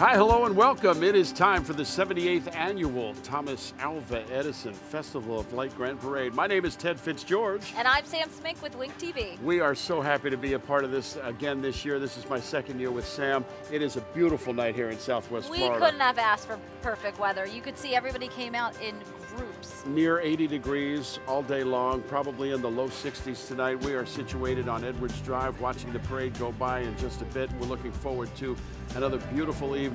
Hi, hello, and welcome. It is time for the 78th Annual Thomas Alva Edison Festival of Light Grand Parade. My name is Ted Fitzgeorge. And I'm Sam Smink with Wink TV. We are so happy to be a part of this again this year. This is my second year with Sam. It is a beautiful night here in Southwest Florida. We couldn't have asked for perfect weather. You could see everybody came out in groups. Near 80 degrees all day long, probably in the low 60s tonight. We are situated on Edwards Drive watching the parade go by in just a bit. We're looking forward to another beautiful evening.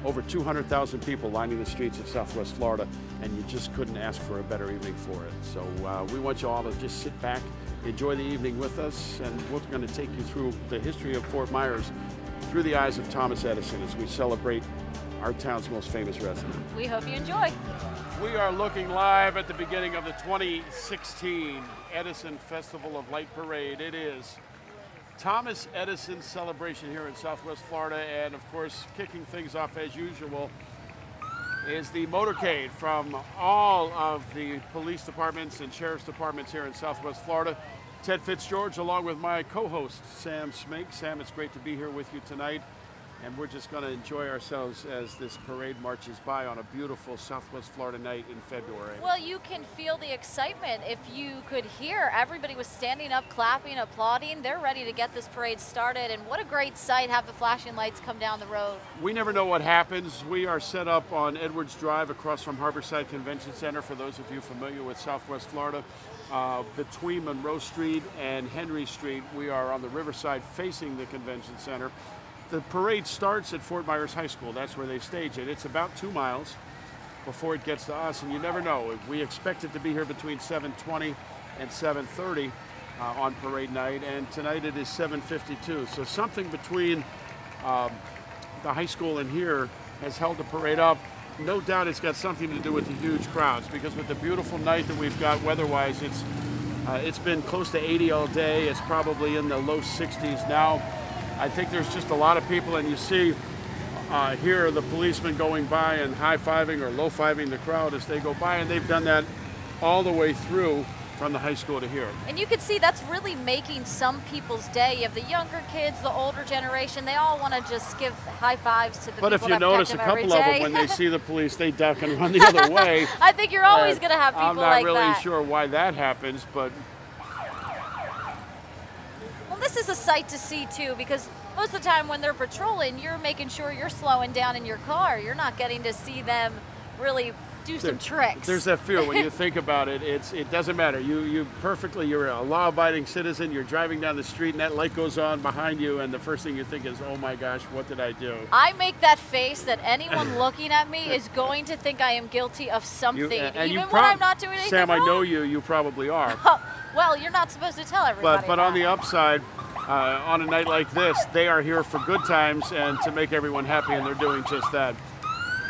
Over 200,000 people lining the streets of Southwest Florida, and you just couldn't ask for a better evening for it. So we want you all to just sit back, enjoy the evening with us, and we're going to take you through the history of Fort Myers through the eyes of Thomas Edison as we celebrate our town's most famous resident. We hope you enjoy. We are looking live at the beginning of the 2016 Edison Festival of Light Parade. It is Thomas Edison celebration here in Southwest Florida, and of course, kicking things off as usual is the motorcade from all of the police departments and sheriff's departments here in Southwest Florida. Ted Fitzgeorge, along with my co-host Sam Smink. Sam, it's great to be here with you tonight, and we're just going to enjoy ourselves as this parade marches by on a beautiful Southwest Florida night in February. Well, you can feel the excitement. If you could hear, everybody was standing up, clapping, applauding. They're ready to get this parade started, and what a great sight, have the flashing lights come down the road. We never know what happens. We are set up on Edwards Drive across from Harborside Convention Center, for those of you familiar with Southwest Florida. Between Monroe Street and Henry Street, we are on the riverside facing the convention center. The parade starts at Fort Myers High School. That's where they stage it. It's about 2 miles before it gets to us, and you never know. We expect it to be here between 7:20 and 7:30 on parade night, and tonight it is 7:52. So something between the high school and here has held the parade up. No doubt it's got something to do with the huge crowds, because with the beautiful night that we've got weather-wise, it's been close to 80 all day. It's probably in the low 60s now. I think there's just a lot of people, and you see here the policemen going by and high-fiving or low-fiving the crowd as they go by, and they've done that all the way through from the high school to here. And you can see that's really making some people's day. You have the younger kids, the older generation, they all want to just give high fives to the people that But if you notice, a couple of them, when they see the police, they duck and run the other way. I think you're always going to have people like that. I'm not really sure why that happens, but this is a sight to see too, because most of the time when they're patrolling, you're making sure you're slowing down in your car. You're not getting to see them really do some tricks. There's that fear when you think about it. It doesn't matter. You're a law-abiding citizen. You're driving down the street and that light goes on behind you, and the first thing you think is, oh my gosh, what did I do? I make that face that anyone looking at me is going to think I am guilty of something, even when I'm not doing anything Sam, wrong. I know you probably are. Well, you're not supposed to tell everybody. But on the upside, on a night like this, they are here for good times and to make everyone happy, and they're doing just that.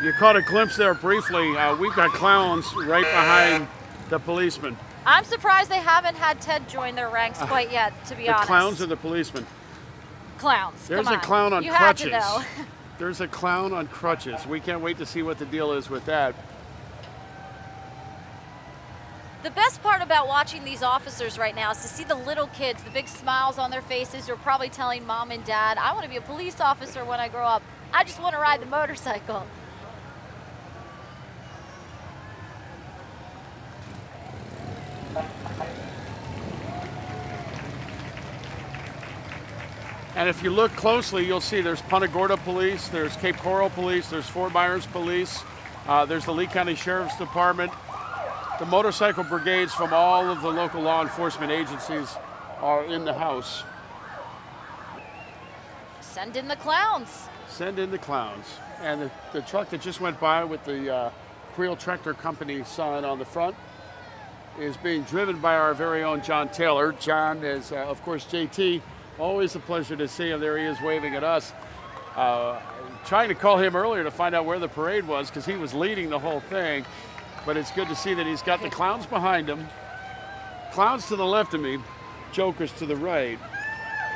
You caught a glimpse there briefly. We've got clowns right behind the policemen. I'm surprised they haven't had Ted join their ranks quite yet, to be honest. The clowns or the policemen? Clowns. There's a clown on crutches. You had to know. There's a clown on crutches. We can't wait to see what the deal is with that. The best part about watching these officers right now is to see the little kids, the big smiles on their faces. You're probably telling mom and dad, I want to be a police officer when I grow up. I just want to ride the motorcycle. And if you look closely, you'll see there's Punta Gorda Police, there's Cape Coral Police, there's Fort Myers Police, there's the Lee County Sheriff's Department. The motorcycle brigades from all of the local law enforcement agencies are in the house. Send in the clowns. Send in the clowns. And the truck that just went by with the Creel Tractor Company sign on the front is being driven by our very own John Taylor. John is, of course, JT. Always a pleasure to see him. There he is waving at us. Trying to call him earlier to find out where the parade was, because he was leading the whole thing. But it's good to see that he's got the clowns behind him. Clowns to the left of me, jokers to the right.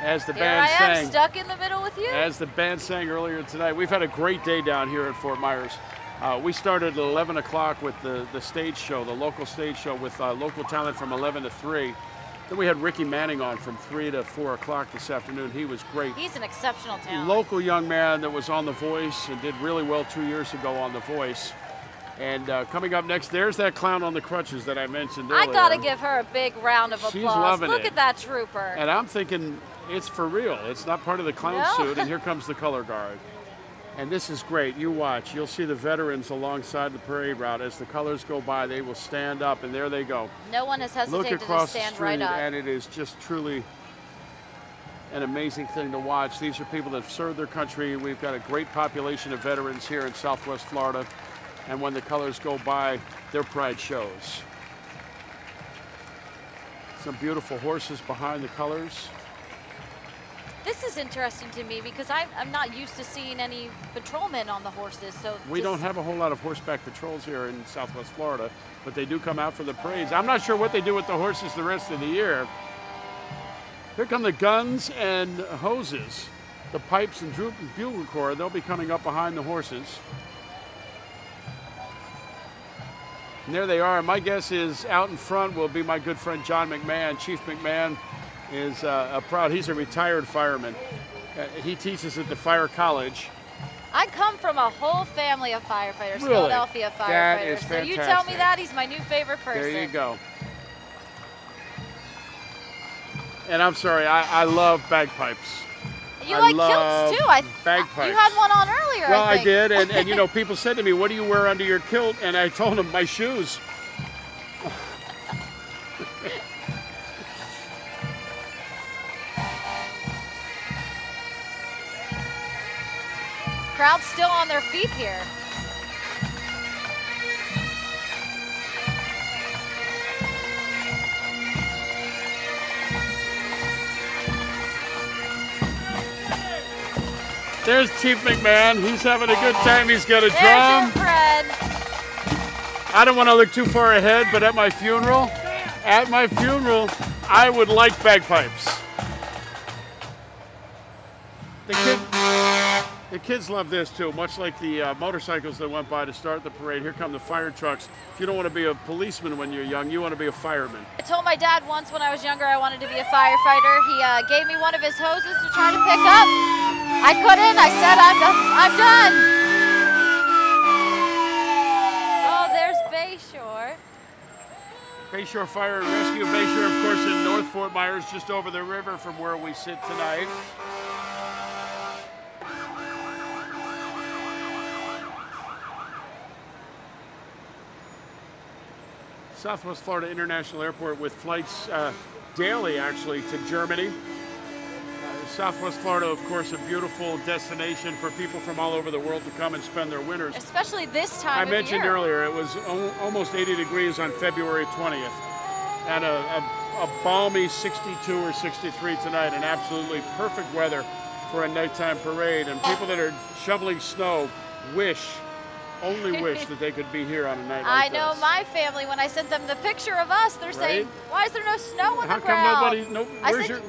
As the band sang. Here I am, stuck in the middle with you. As the band sang earlier tonight. We've had a great day down here at Fort Myers. We started at 11 o'clock with the stage show, the local stage show with local talent from 11 to 3. Then we had Ricky Manning on from 3 to 4 o'clock this afternoon. He was great. He's an exceptional talent. Local young man that was on The Voice and did really well 2 years ago on The Voice. And coming up next, there's that clown on the crutches that I mentioned earlier. I got to give her a big round of applause. She's loving Look it. at that trooper. And I'm thinking it's for real. It's not part of the clown suit. And here comes the color guard. And this is great. You watch. You'll see the veterans alongside the parade route. As the colors go by, they will stand up, and there they go. No one has hesitated Look to across stand the street, right up. and it is just truly an amazing thing to watch. These are people that have served their country. We've got a great population of veterans here in Southwest Florida, and when the colors go by, their pride shows. Some beautiful horses behind the colors. This is interesting to me because I'm not used to seeing any patrolmen on the horses. So we don't have a whole lot of horseback patrols here in Southwest Florida, but they do come out for the parades. I'm not sure what they do with the horses the rest of the year. Here come the guns and hoses, the pipes and bugle corps. They'll be coming up behind the horses. And there they are. My guess is out in front will be my good friend John McMahon. Chief McMahon is he's a retired fireman. He teaches at the Fire College. I come from a whole family of firefighters, Really? Philadelphia firefighters. That is so you tell me fantastic. that, he's my new favorite person. There you go. And I'm sorry, I love bagpipes. You I like love kilts too. bagpipes. You had one on earlier, Well, I I think. did, and you know, people said to me, "What do you wear under your kilt?" And I told them, "My shoes." Crowd's still on their feet here. There's Chief McMahon. He's having a good time. He's got a There's drum. your friend. I don't want to look too far ahead, but at my funeral, I would like bagpipes. The kids love this too, much like the motorcycles that went by to start the parade. Here come the fire trucks. If you don't want to be a policeman when you're young, you want to be a fireman. I told my dad once when I was younger I wanted to be a firefighter. He gave me one of his hoses to try to pick up. I couldn't. I said, I'm done. Oh, there's Bayshore. Bayshore Fire and Rescue. Bayshore, of course, in North Fort Myers, just over the river from where we sit tonight. Southwest Florida International Airport with flights daily, actually, to Germany. Southwest Florida, of course, a beautiful destination for people from all over the world to come and spend their winters. Especially this time of I mentioned year. earlier, it was almost 80 degrees on February 20th. And a balmy 62 or 63 tonight, and absolutely perfect weather for a nighttime parade. And people that are shoveling snow only wish that they could be here on a night like this. I know my family, when I sent them the picture of us, they're saying, why is there no snow on How the ground? come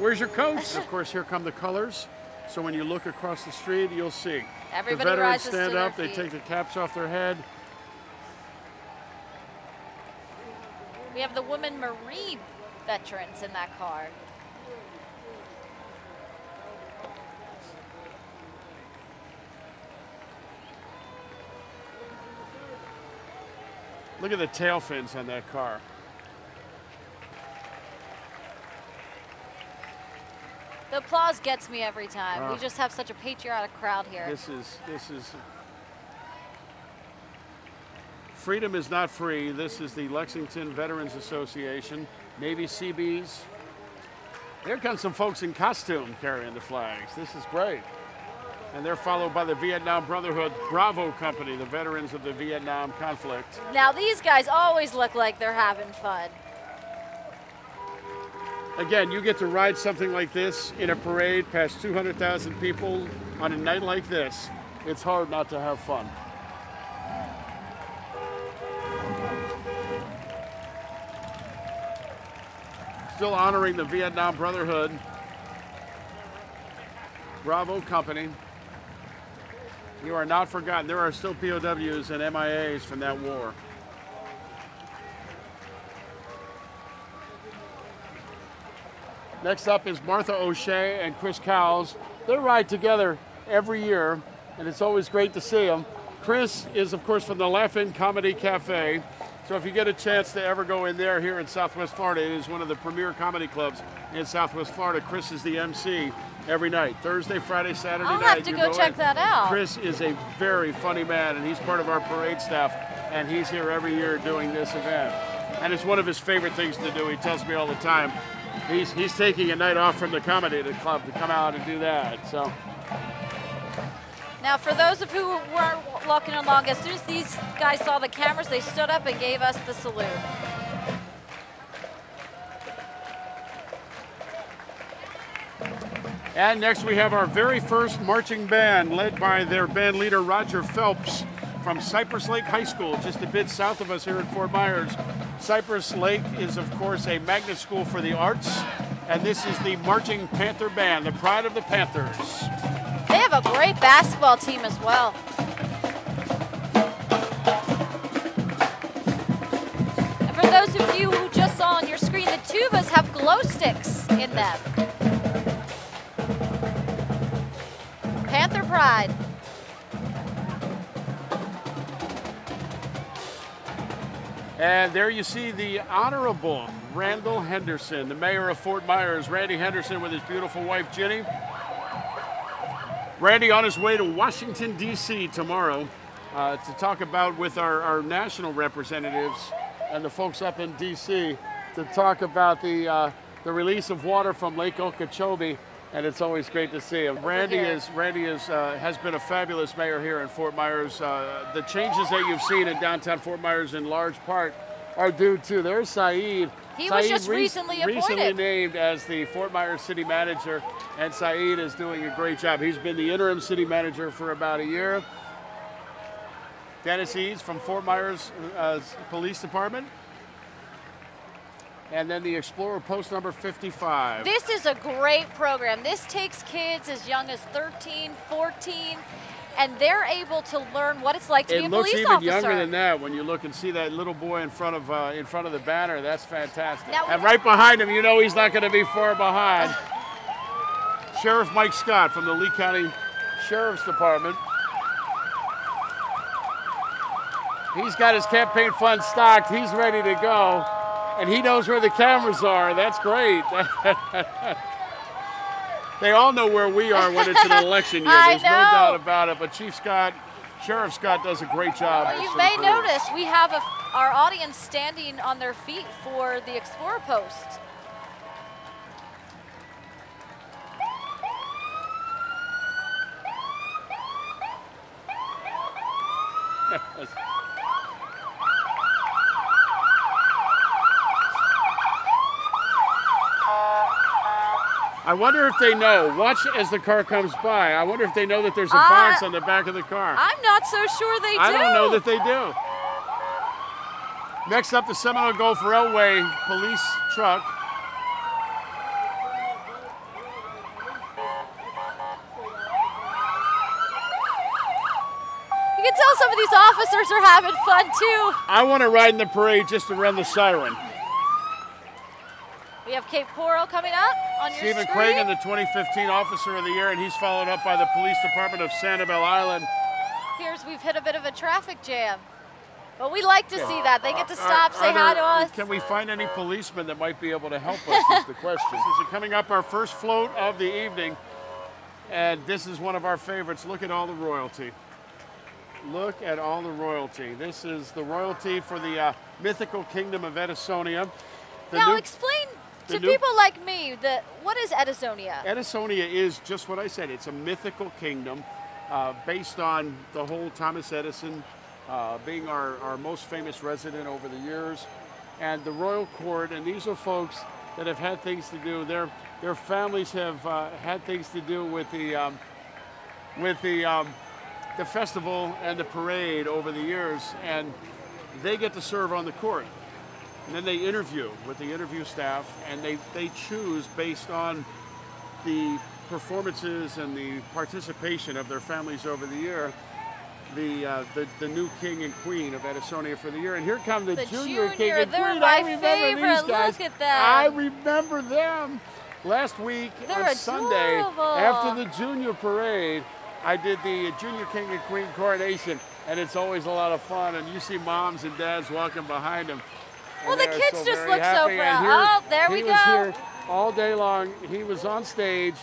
where's your coats? Of course, here come the colors. So when you look across the street, you'll see. Everybody the veterans rises to stand their up, they feet. take the caps off their head. We have the women Marine veterans in that car. Look at the tail fins on that car. The applause gets me every time. We just have such a patriotic crowd here. This is freedom is not free. This is the Lexington Veterans Association, Navy Seabees. Here comes some folks in costume carrying the flags. This is great. And they're followed by the Vietnam Brotherhood Bravo Company, the veterans of the Vietnam conflict. Now these guys always look like they're having fun. Again, you get to ride something like this in a parade past 200,000 people on a night like this. It's hard not to have fun. Still honoring the Vietnam Brotherhood Bravo Company. You are not forgotten. There are still POWs and MIAs from that war. Next up is Martha O'Shea and Chris Cowles. They ride together every year, and it's always great to see them. Chris is, of course, from the Laugh-In Comedy Cafe. So if you get a chance to ever go in there here in Southwest Florida, it is one of the premier comedy clubs in Southwest Florida. Chris is the MC every night, Thursday, Friday, Saturday night. I'll have to go check that out. Chris is a very funny man, and he's part of our parade staff, and he's here every year doing this event. And it's one of his favorite things to do. He tells me all the time. He's taking a night off from the comedy club to come out and do that. So. Now, for those of you who weren't walking along, as soon as these guys saw the cameras, they stood up and gave us the salute. And next we have our very first marching band, led by their band leader, Roger Phelps, from Cypress Lake High School, just a bit south of us here in Fort Myers. Cypress Lake is, of course, a magnet school for the arts, and this is the Marching Panther Band, the pride of the Panthers. They have a great basketball team as well. And for those of you who just saw on your screen, the tubas have glow sticks in them. Panther Pride. And there you see the Honorable Randall Henderson, the mayor of Fort Myers. Randy Henderson with his beautiful wife, Ginny. Randy on his way to Washington, D.C. tomorrow to talk about with our national representatives and the folks up in D.C. to talk about the release of water from Lake Okeechobee, and it's always great to see him. Randy has been a fabulous mayor here in Fort Myers. The changes that you've seen in downtown Fort Myers in large part are due to there's Saeed. He was just recently appointed. Recently named as the Fort Myers city manager, and Saeed is doing a great job. He's been the interim city manager for about a year. Dennis Eads from Fort Myers Police Department. And then the Explorer Post number 55. This is a great program. This takes kids as young as 13, 14, and they're able to learn what it's like to be a police officer. It looks even younger than that when you look and see that little boy in front of the banner. That's fantastic. Now, and right behind him, you know he's not going to be far behind. Sheriff Mike Scott from the Lee County Sheriff's Department. He's got his campaign fund stocked. He's ready to go. And he knows where the cameras are. That's great. They all know where we are when it's an election year. There's no doubt about it. But Chief Scott, Sheriff Scott does a great job. Well, you may notice we have our audience standing on their feet for the Explorer Post. I wonder if they know. Watch as the car comes by. I wonder if they know that there's a box on the back of the car. I'm not so sure they do. I don't know that they do. Next up, the Seminole Gulf Railway police truck. You can tell some of these officers are having fun too. I want to ride in the parade just to run the siren. We have Cape Coral coming up on your Stephen screen. Cragen, the 2015 Officer of the Year, and he's followed up by the Police Department of Sanibel Island. We've hit a bit of a traffic jam. But we like to see that. They get to stop, say hi to us. Can we find any policemen that might be able to help us is the question. This is coming up our first float of the evening, and this is one of our favorites. Look at all the royalty. Look at all the royalty. This is the royalty for the mythical kingdom of Edisonia. Now explain to people like me, what is Edisonia? Edisonia is just what I said. It's a mythical kingdom based on the whole Thomas Edison being our most famous resident over the years. And the royal court, and these are folks that have had things to do. Their families have had things to do with the festival and the parade over the years, and they get to serve on the court. And then they interview with the interview staff, and they choose based on the performances and the participation of their families over the year, the new king and queen of Edisonia for the year. And here come the junior king and they're queen. my I remember favorite. these guys. Look at them. I remember them. Last week They're on Sunday, adorable. after the junior parade, I did the junior king and queen coronation, and it's always a lot of fun. And you see moms and dads walking behind them. Well, the kids so just very look so happy. And proud. Oh, there we he go. was here all day long. He was on stage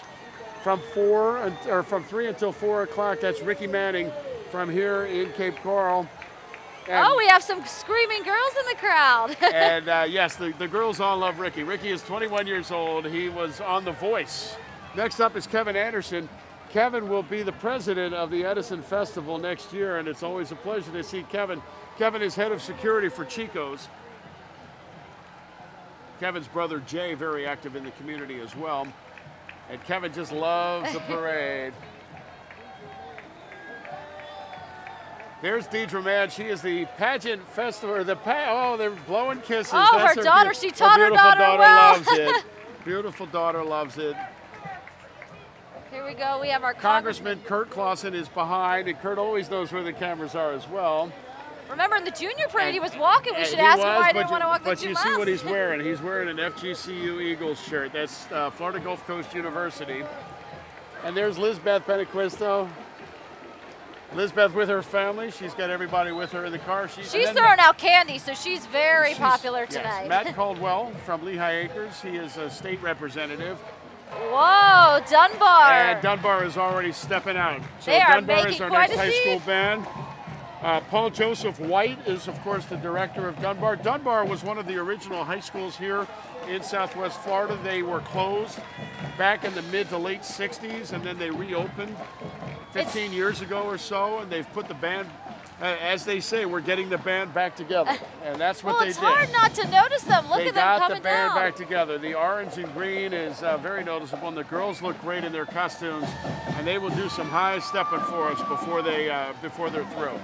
from 3 until 4 o'clock. That's Ricky Manning from here in Cape Coral. And, oh, we have some screaming girls in the crowd. and yes, the girls all love Ricky. Ricky is 21 years old. He was on The Voice. Next up is Kevin Anderson. Kevin will be the president of the Edison Festival next year, and it's always a pleasure to see Kevin. Kevin is head of security for Chico's. Kevin's brother Jay, very active in the community as well. And Kevin just loves the parade. There's Deidre Mann. She is the pageant festival. Oh, they're blowing kisses. Oh, That's her daughter. She taught her beautiful daughter well. loves it. Beautiful daughter loves it. Here we go. We have our Congressman Kurt Clausen is behind, and Kurt always knows where the cameras are as well. Remember in the junior parade, he was walking. We should ask him why he didn't want to walk the 2 miles. But you see what he's wearing. He's wearing an FGCU Eagles shirt. That's Florida Gulf Coast University. And there's Lizbeth Benequisto. Lizbeth with her family. She's got everybody with her in the car. She's throwing out candy, so she's very popular tonight. Yes, Matt Caldwell from Lehigh Acres. He is a state representative. Whoa, Dunbar. And Dunbar is already stepping out. So they are Dunbar making is our quite next a high scene. school band. Paul Joseph White is, of course, the director of Dunbar. Dunbar was one of the original high schools here in Southwest Florida. They were closed back in the mid to late 60s, and then they reopened 15 years ago or so, and they've put the band, as they say, we're getting the band back together, and that's what they did. Well, it's hard not to notice them. Look at them coming down. They got the band back together. The orange and green is very noticeable, and the girls look great in their costumes, and they will do some high stepping for us before they're through.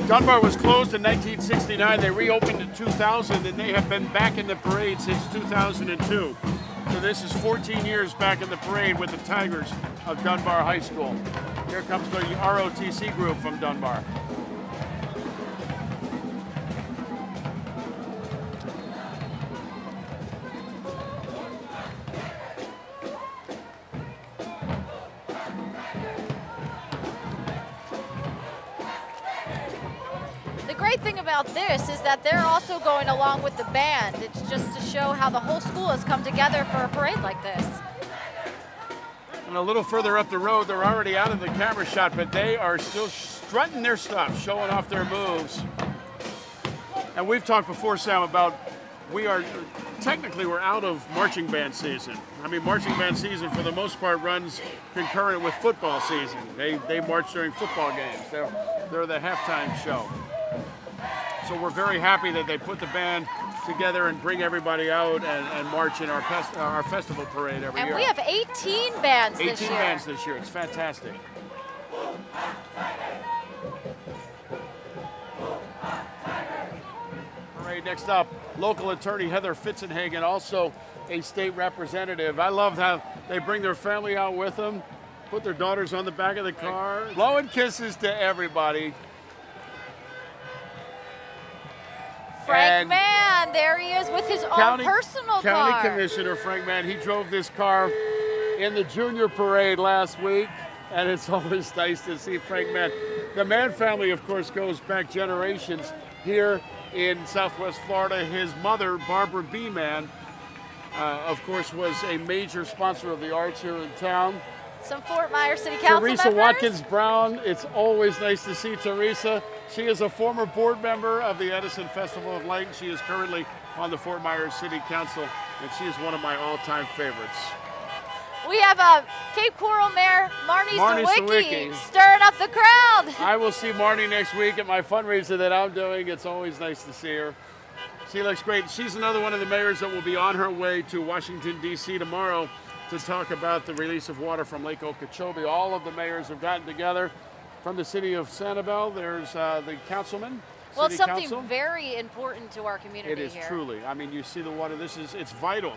Dunbar was closed in 1969. They reopened in 2000, and they have been back in the parade since 2002. So this is 14 years back in the parade with the Tigers of Dunbar High School. Here comes the ROTC group from Dunbar. The great thing about this is that they're also going along with the band. It's just to show how the whole school has come together for a parade like this. And a little further up the road, they're already out of the camera shot, but they are still strutting their stuff, showing off their moves. And we've talked before, Sam, about we're out of marching band season. I mean, marching band season for the most part runs concurrent with football season. They march during football games. They're the halftime show. So we're very happy that they put the band together and bring everybody out and march in our festival parade every year. And we have 18 bands this year. 18 bands this year. It's fantastic. All right, next up, local attorney Heather Fitzenhagen, also a state representative. I love how they bring their family out with them, put their daughters on the back of the car, blowing kisses to everybody. Frank Mann, there he is with his own personal car. County Commissioner Frank Mann, he drove this car in the junior parade last week, and it's always nice to see Frank Mann. The Mann family, of course, goes back generations here in Southwest Florida. His mother, Barbara B. Mann, of course, was a major sponsor of the arts here in town. Some Fort Myers City Council Teresa members. Watkins Brown, it's always nice to see Teresa. She is a former board member of the Edison Festival of Light. She is currently on the Fort Myers City Council, and she is one of my all-time favorites. We have a Cape Coral Mayor, Marnie Sawicki, stirring up the crowd. I will see Marnie next week at my fundraiser that I'm doing. It's always nice to see her. She looks great. She's another one of the mayors that will be on her way to Washington, D.C. tomorrow to talk about the release of water from Lake Okeechobee. All of the mayors have gotten together. From the city of Sanibel, there's the councilman. Well, it's something Council. Very important to our community It is here. truly. I mean, you see the water. It's vital.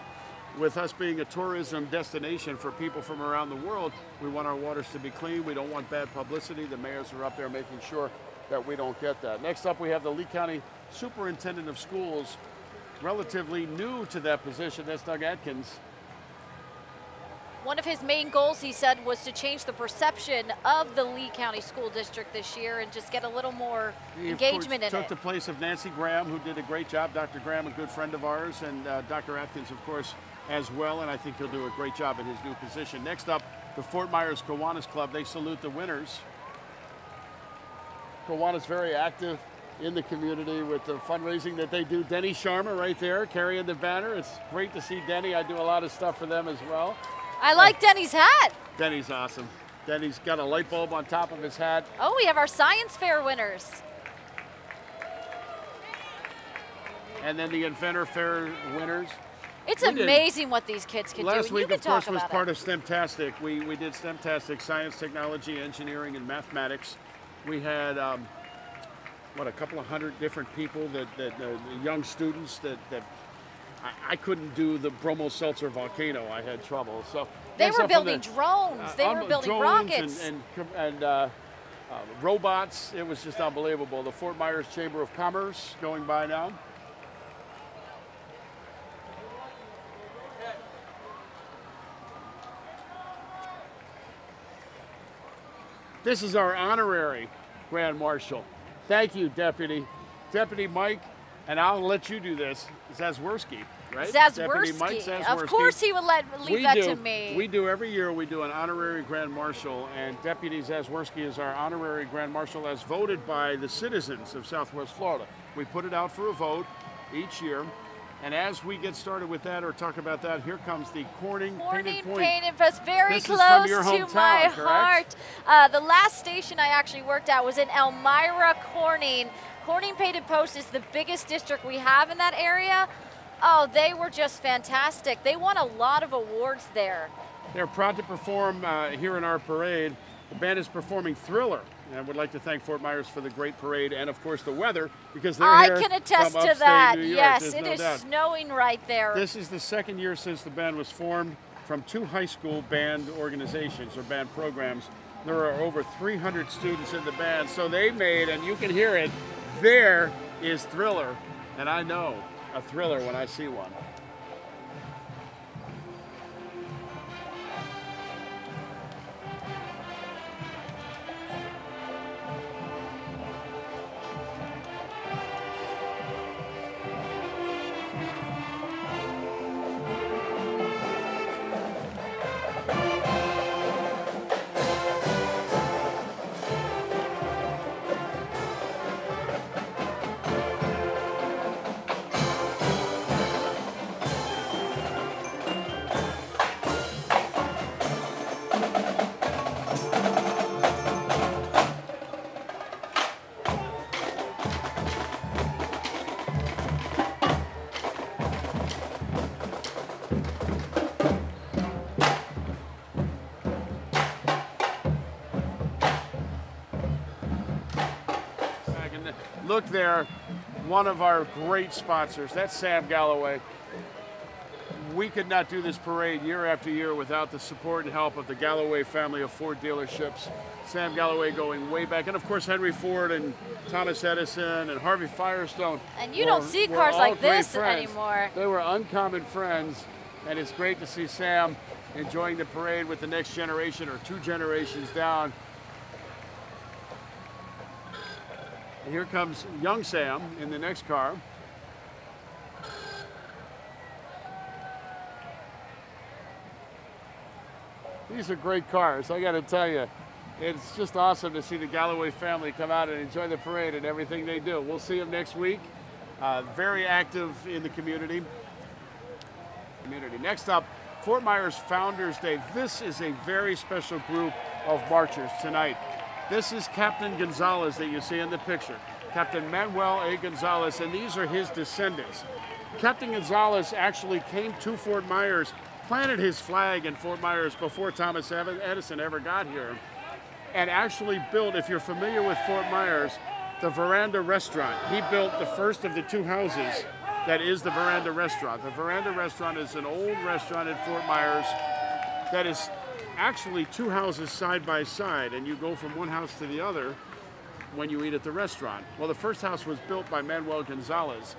With us being a tourism destination for people from around the world, we want our waters to be clean. We don't want bad publicity. The mayors are up there making sure that we don't get that. Next up, we have the Lee County Superintendent of Schools, relatively new to that position. That's Doug Atkins. One of his main goals, he said, was to change the perception of the Lee County School District this year and just get a little more engagement in it. He took the place of Nancy Graham, who did a great job. Dr. Graham, a good friend of ours, and Dr. Atkins, of course, as well, and I think he'll do a great job in his new position. Next up, the Fort Myers Kiwanis Club. They salute the winners. Kiwanis very active in the community with the fundraising that they do. Denny Sharma right there carrying the banner. It's great to see Denny. I do a lot of stuff for them as well. I like Denny's hat. Denny's awesome. Denny's got a light bulb on top of his hat. Oh, we have our science fair winners. And then the Inventor Fair winners. It's amazing what these kids can do. Last week, of course, was part of STEMtastic. We did STEMtastic, science, technology, engineering, and mathematics. We had, what, a couple of hundred different people, young students that I couldn't do the Bromo Seltzer volcano. I had trouble. So they were building drones. They were building rockets. And robots. It was just unbelievable. The Fort Myers Chamber of Commerce going by now. This is our honorary Grand Marshal. Thank you, Deputy Mike, and I'll let you do this. Zazwerski, right? Deputy Mike Zazwerski. Of course he would leave that to me. We do every year, we do an honorary Grand Marshal, and Deputy Zazwerski is our honorary Grand Marshal as voted by the citizens of Southwest Florida. We put it out for a vote each year. And as we get started with that or talk about that, here comes the Corning Painted Point. That's very close to my heart. The last station I actually worked at was in Elmira, Corning. Corning Painted Post is the biggest district we have in that area. Oh, they were just fantastic. They won a lot of awards there. They're proud to perform here in our parade. The band is performing Thriller. And I would like to thank Fort Myers for the great parade and, of course, the weather, because they're here. I can attest to that. Yes, it is snowing right there. This is the second year since the band was formed from 2 high school band organizations or band programs. There are over 300 students in the band, so they made, and you can hear it, there is Thriller. And I know a thriller when I see one. Look there, one of our great sponsors. That's Sam Galloway. We could not do this parade year after year without the support and help of the Galloway family of Ford dealerships. Sam Galloway going way back, and of course Henry Ford and Thomas Edison and Harvey Firestone. And you don't see cars like this anymore. They were uncommon friends, and it's great to see Sam enjoying the parade with the next generation or 2 generations down. And here comes young Sam in the next car. These are great cars, I got to tell you. It's just awesome to see the Galloway family come out and enjoy the parade and everything they do. We'll see them next week. Very active in the community. Next up, Fort Myers Founders Day. This is a very special group of marchers tonight. This is Captain Gonzalez that you see in the picture. Captain Manuel A. Gonzalez, and these are his descendants. Captain Gonzalez actually came to Fort Myers planted his flag in Fort Myers before Thomas Edison ever got here, and actually built, if you're familiar with Fort Myers, the Veranda Restaurant. He built the first of the two houses that is the Veranda Restaurant. The Veranda Restaurant is an old restaurant in Fort Myers that is actually two houses side by side, and you go from one house to the other when you eat at the restaurant. Well, the first house was built by Manuel Gonzalez,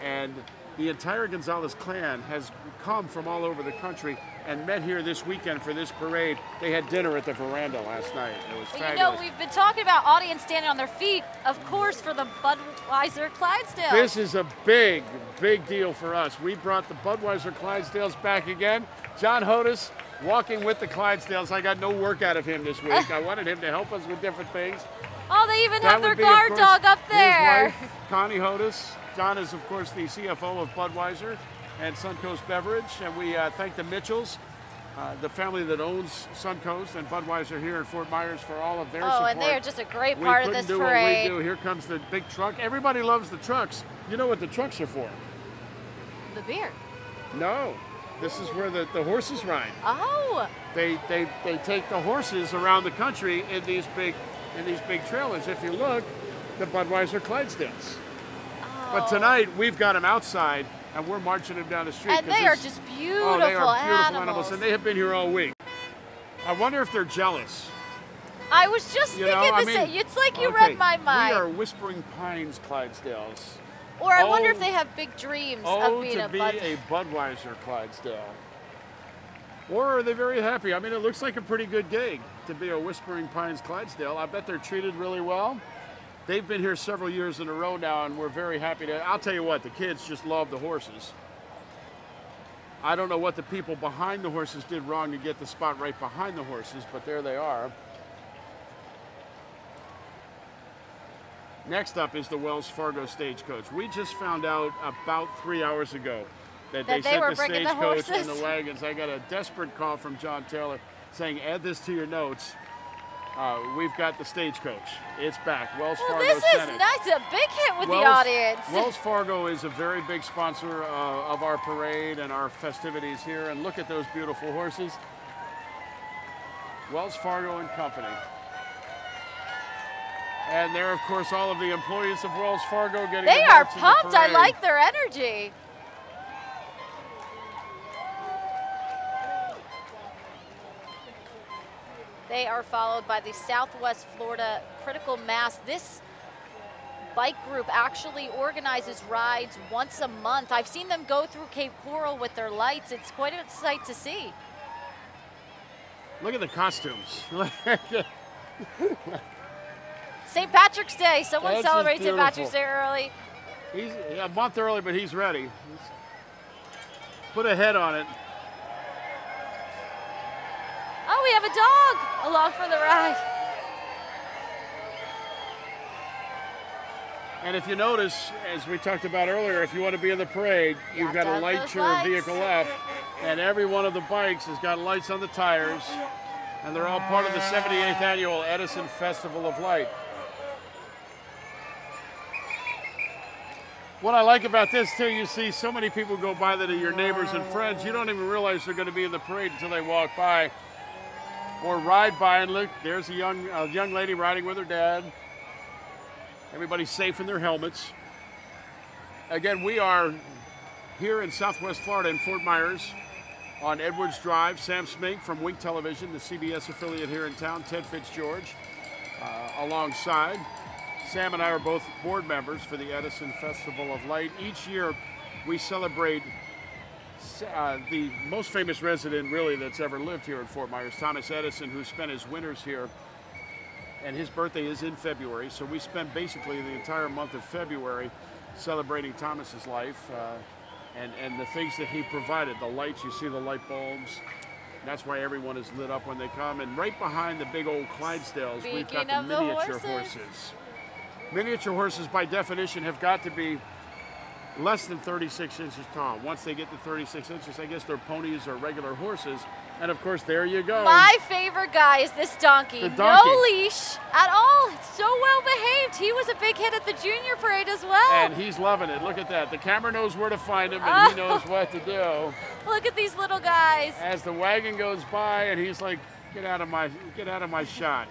and the entire Gonzalez clan has come from all over the country and met here this weekend for this parade. They had dinner at the Veranda last night. It was fabulous. You know, we've been talking about audience standing on their feet, of course, for the Budweiser Clydesdales. This is a big, big deal for us. We brought the Budweiser Clydesdales back again. John Hodis walking with the Clydesdales. I got no work out of him this week. I wanted him to help us with different things. Oh, they even have their guard dog up there. His wife, Connie Hodis. John is, of course, the CFO of Budweiser and Suncoast Beverage, and we thank the Mitchells, the family that owns Suncoast and Budweiser here in Fort Myers, for all of their support. Oh, and they are just a great part of this parade. We couldn't do what we do. Here comes the big truck. Everybody loves the trucks. You know what the trucks are for? The beer. No, this is where the horses ride. Oh. They take the horses around the country in these big trailers. If you look, the Budweiser Clydesdales. But tonight, we've got them outside, and we're marching them down the street. And they are just beautiful, they are beautiful animals. And they have been here all week. I wonder if they're jealous. I was just thinking the same. It's like you read my mind. We are Whispering Pines Clydesdales. Or I wonder if they have big dreams of being a Budweiser Clydesdale. Or are they very happy? I mean, it looks like a pretty good gig to be a Whispering Pines Clydesdale. I bet they're treated really well. They've been here several years in a row now, and we're very happy to. I'll tell you what, the kids just love the horses. I don't know what the people behind the horses did wrong to get the spot right behind the horses, but there they are. Next up is the Wells Fargo stagecoach. We just found out about 3 hours ago that they sent the stagecoach and the wagons. I got a desperate call from John Taylor saying, add this to your notes. We've got the stagecoach. It's back. Wells Fargo this is nice. A big hit with the audience. Wells Fargo is a very big sponsor of our parade and our festivities here. And look at those beautiful horses. Wells Fargo and Company. And there, of course, all of the employees of Wells Fargo getting. They are pumped. I like their energy. They are followed by the Southwest Florida Critical Mass. This bike group actually organizes rides once a month. I've seen them go through Cape Coral with their lights. It's quite a sight to see. Look at the costumes. St. Patrick's Day. Someone celebrates St. Patrick's Day early. He's a month early, but he's ready. Put a head on it. Oh, we have a dog along for the ride. And if you notice, as we talked about earlier, if you want to be in the parade, you've got to light your vehicle up. And every one of the bikes has got lights on the tires. And they're all part of the 78th annual Edison Festival of Light. What I like about this, too, you see so many people go by that are your neighbors and friends. You don't even realize they're going to be in the parade until they walk by. Or ride by and look, there's a young lady riding with her dad. Everybody's safe in their helmets. Again, we are here in Southwest Florida in Fort Myers on Edwards Drive. Sam Smink from Wink Television, the CBS affiliate here in town, Ted Fitzgeorge alongside. Sam and I are both board members for the Edison Festival of Light. Each year we celebrate the most famous resident really that's ever lived here in Fort Myers, Thomas Edison, who spent his winters here, and his birthday is in February, so we spent basically the entire month of February celebrating Thomas's life and the things that he provided. The lights, you see the light bulbs, that's why everyone is lit up when they come. And right behind the big old Clydesdales, we've got the miniature horses. Miniature horses by definition have got to be less than 36 inches tall. Once they get to 36 inches, I guess they're ponies or regular horses. And of course, there you go. My favorite guy is this donkey. The donkey. No leash at all. It's so well behaved. He was a big hit at the junior parade as well. And he's loving it. Look at that. The camera knows where to find him, and he knows what to do. Look at these little guys. As the wagon goes by, and he's like, get out of my shot.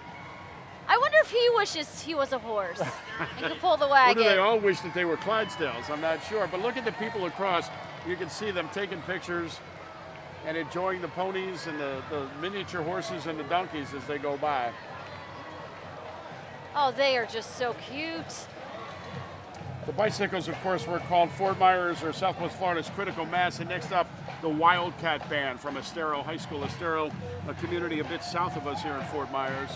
I wonder if he wishes he was a horse and could pull the wagon. Or do they all wish that they were Clydesdales? I'm not sure. But look at the people across. You can see them taking pictures and enjoying the ponies and the miniature horses and the donkeys as they go by. Oh, they are just so cute. The bicycles, of course, were called Fort Myers or Southwest Florida's Critical Mass. And next up, the Wildcat Band from Estero High School. Estero, a community a bit south of us here in Fort Myers.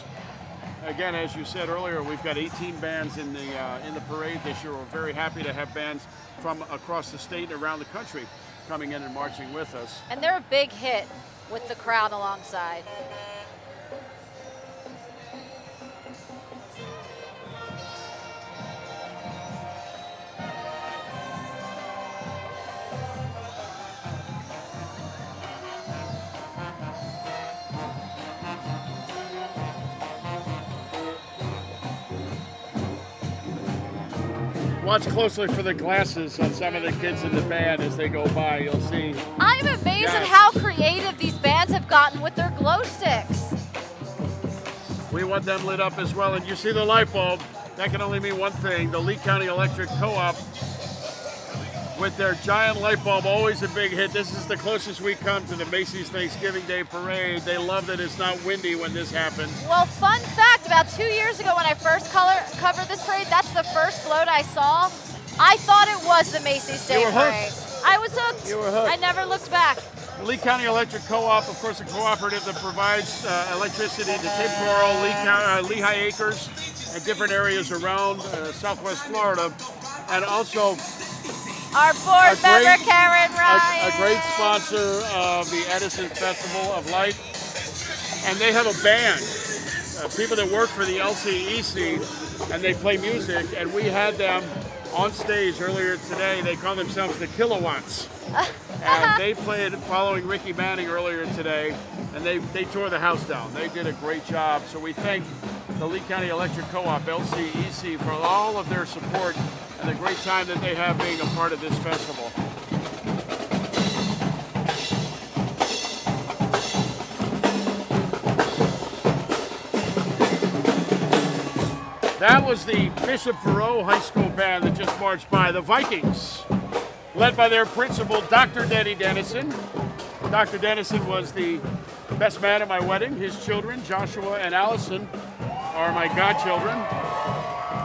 Again, as you said earlier, we've got 18 bands in the parade this year. We're very happy to have bands from across the state and around the country coming in and marching with us. And they're a big hit with the crowd alongside. Watch closely for the glasses on some of the kids in the band as they go by. You'll see. I'm amazed at how creative these bands have gotten with their glow sticks. We want them lit up as well. And you see the light bulb. That can only mean one thing. The Lee County Electric Co-op with their giant light bulb, always a big hit. This is the closest we come to the Macy's Thanksgiving Day Parade. They love that it's not windy when this happens. Well, fun fact, about 2 years ago when I first covered this parade, that's the first float I saw. I thought it was the Macy's Day Parade. I was hooked. You were hooked. I never looked back. The Lee County Electric Co-op, of course, a cooperative that provides electricity to Cape Coral, Lehigh Acres, and different areas around Southwest Florida. And also our board member, Karen Ryan. A great sponsor of the Edison Festival of Light. And they have a band, people that work for the LCEC, and they play music. And we had them on stage earlier today. They call themselves the Kilowatts. And they played following Ricky Manning earlier today, and they tore the house down. They did a great job. So we thank the Lee County Electric Co-op, LCEC, for all of their support and the great time that they have being a part of this festival. That was the Bishop Verot High School band that just marched by. The Vikings, led by their principal, Dr. Denny Dennison. Dr. Dennison was the best man at my wedding. His children, Joshua and Allison, are my godchildren.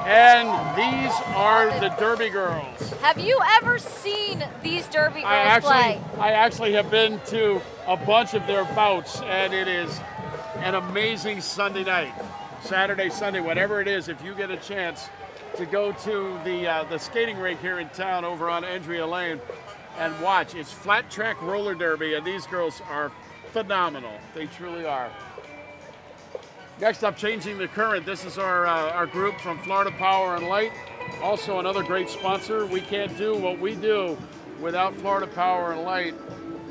And these are the Derby Girls. Have you ever seen these Derby Girls play? I actually have been to a bunch of their bouts, and it is an amazing Sunday night. Saturday, Sunday, whatever it is, if you get a chance to go to the skating rink here in town over on Andrea Lane and watch. It's flat track roller derby, and these girls are phenomenal. They truly are. Next up, changing the current. This is our group from Florida Power and Light. Also another great sponsor. We can't do what we do without Florida Power and Light.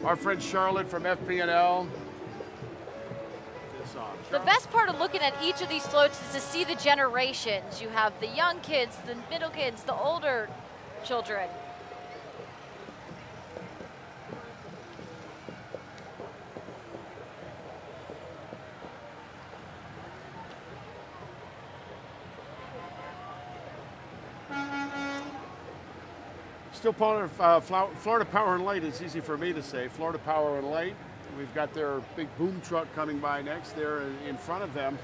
Our friend Charlotte from FP&L. The best part of looking at each of these floats is to see the generations. You have the young kids, the middle kids, the older children. Still part of Florida Power and Light. It's easy for me to say. Florida Power and Light. We've got their big boom truck coming by next. There in front of them,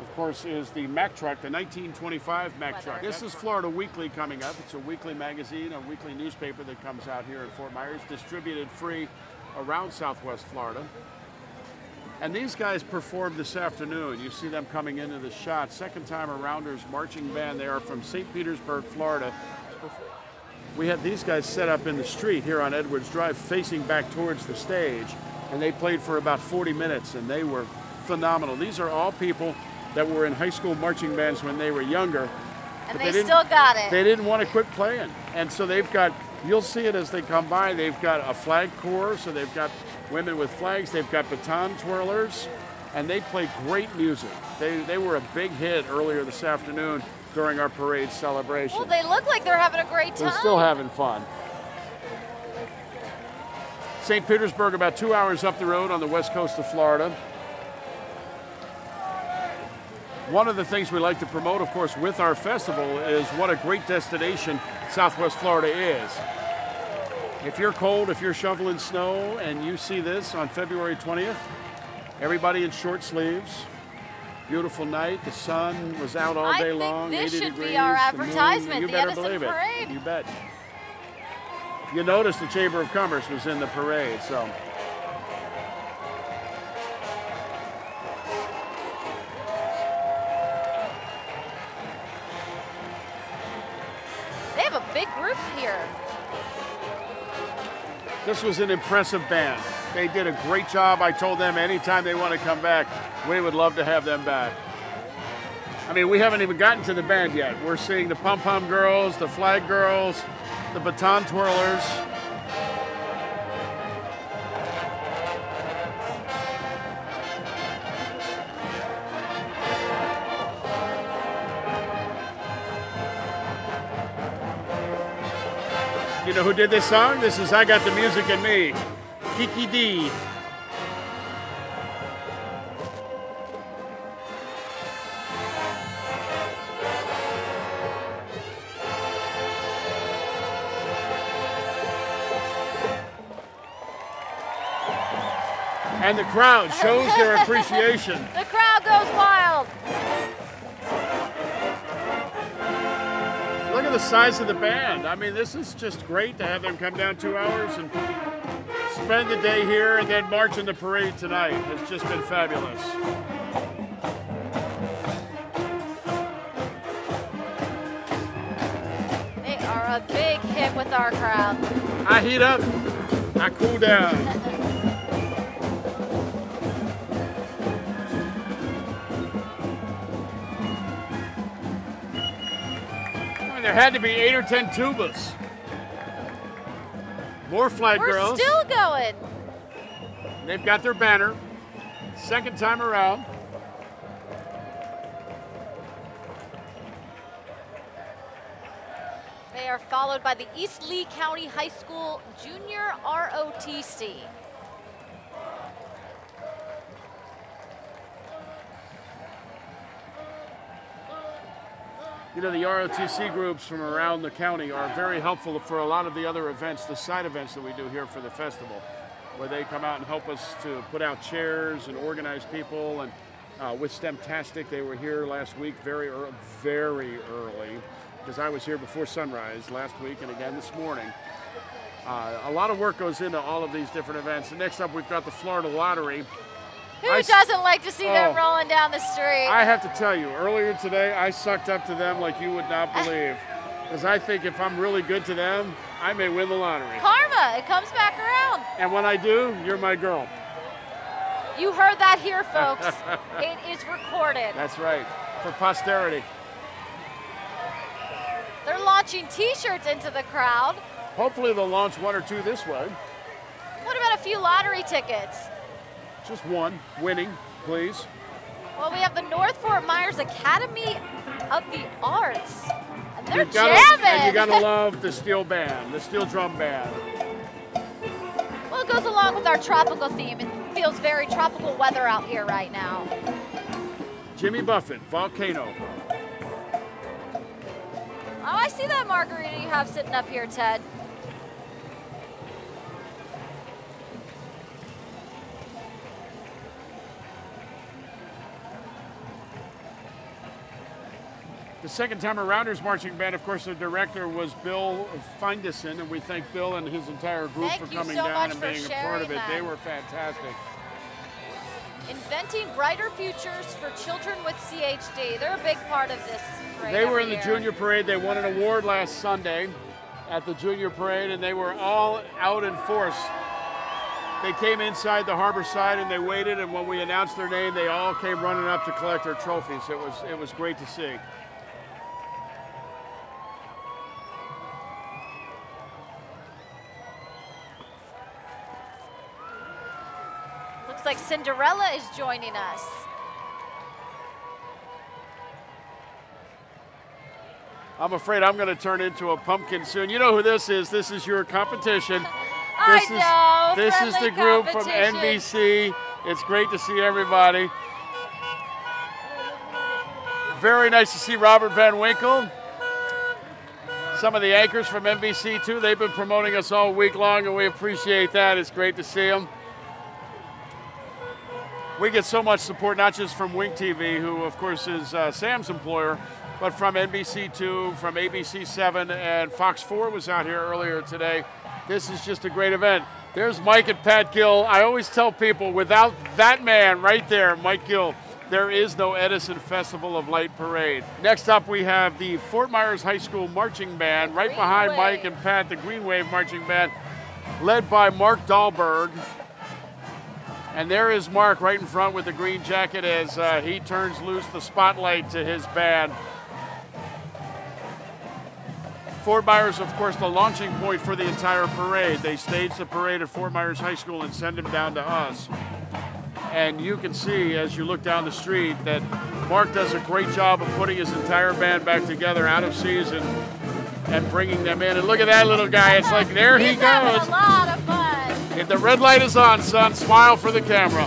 of course, is the Mack truck, the 1925 Mack truck. This is Florida Weekly coming up. It's a weekly magazine, a weekly newspaper that comes out here in Fort Myers, distributed free around Southwest Florida. And these guys performed this afternoon. You see them coming into the shot. Second time arounders marching band. They are from St. Petersburg, Florida. We had these guys set up in the street here on Edwards Drive facing back towards the stage. And they played for about 40 minutes, and they were phenomenal. These are all people that were in high school marching bands when they were younger. And they still got it. They didn't want to quit playing. And so they've got, you'll see it as they come by, they've got a flag corps, so they've got women with flags, they've got baton twirlers, and they play great music. They were a big hit earlier this afternoon during our parade celebration. Well, they look like they're having a great time. They're still having fun. St. Petersburg, about 2 hours up the road on the west coast of Florida. One of the things we like to promote, of course, with our festival is what a great destination Southwest Florida is. If you're cold, if you're shoveling snow and you see this on February 20th, everybody in short sleeves, beautiful night, the sun was out all day long, 80 degrees. This should be our advertisement, you the better Edison believe it. Parade. You bet. You notice the Chamber of Commerce was in the parade, so. They have a big group here. This was an impressive band. They did a great job. I told them anytime they want to come back, we would love to have them back. I mean, we haven't even gotten to the band yet. We're seeing the pom-pom girls, the flag girls, the baton twirlers. You know who did this song? This is I Got the Music in Me, Kiki D. And the crowd shows their appreciation. The crowd goes wild. Look at the size of the band. I mean, this is just great to have them come down 2 hours and spend the day here and then march in the parade tonight. It's just been fabulous. They are a big hit with our crowd. I heat up, I cool down. There had to be 8 or 10 tubas. More flag girls. We're still going. They've got their banner. Second time around. They are followed by the East Lee County High School Junior ROTC. You know, the ROTC groups from around the county are very helpful for a lot of the other events, the side events that we do here for the festival, where they come out and help us to put out chairs and organize people. And with STEMtastic, they were here last week very early, because I was here before sunrise last week and again this morning. A lot of work goes into all of these different events. And next up, we've got the Florida Lottery. Who doesn't like to see them rolling down the street? I have to tell you, earlier today, I sucked up to them like you would not believe. Because I think if I'm really good to them, I may win the lottery. Karma, it comes back around. And when I do, you're my girl. You heard that here, folks. It is recorded. That's right, for posterity. They're launching t-shirts into the crowd. Hopefully they'll launch 1 or 2 this way. What about a few lottery tickets? Just one, winning, please. Well, we have the North Fort Myers Academy of the Arts. And they're jamming. And you jamming. gotta love the steel band, the steel drum band. Well, it goes along with our tropical theme. It feels very tropical weather out here right now. Jimmy Buffett, Volcano. Oh, I see that margarita you have sitting up here, Ted. The second time arounders marching band, of course, the director was Bill Edison, and we thank Bill and his entire group for coming down and being a part of it. They were fantastic. Inventing brighter futures for children with CHD. They're a big part of this parade. They were in the junior parade. They won an award last Sunday at the junior parade, and they were all out in force. They came inside the harbor side and they waited, and when we announced their name, they all came running up to collect their trophies. It was great to see. Looks like Cinderella is joining us. I'm afraid I'm going to turn into a pumpkin soon. You know who this is. This is your competition. This is the group from NBC. It's great to see everybody. Very nice to see Robert Van Winkle. Some of the anchors from NBC too. They've been promoting us all week long, and we appreciate that. It's great to see them. We get so much support, not just from Wink TV, who of course is Sam's employer, but from NBC2, from ABC7, and Fox 4 was out here earlier today. This is just a great event. There's Mike and Pat Gill. I always tell people, without that man right there, Mike Gill, there is no Edison Festival of Light Parade. Next up, we have the Fort Myers High School Marching Band, right behind Mike and Pat, the Green Wave Marching Band, led by Mark Dahlberg. And there is Mark right in front with the green jacket as he turns loose the spotlight to his band. Fort Myers, of course, the launching point for the entire parade. They stage the parade at Fort Myers High School and send them down to us. And you can see as you look down the street that Mark does a great job of putting his entire band back together out of season and bringing them in. And look at that little guy. It's like, there he goes. Having a lot of fun. If the red light is on, son, smile for the camera.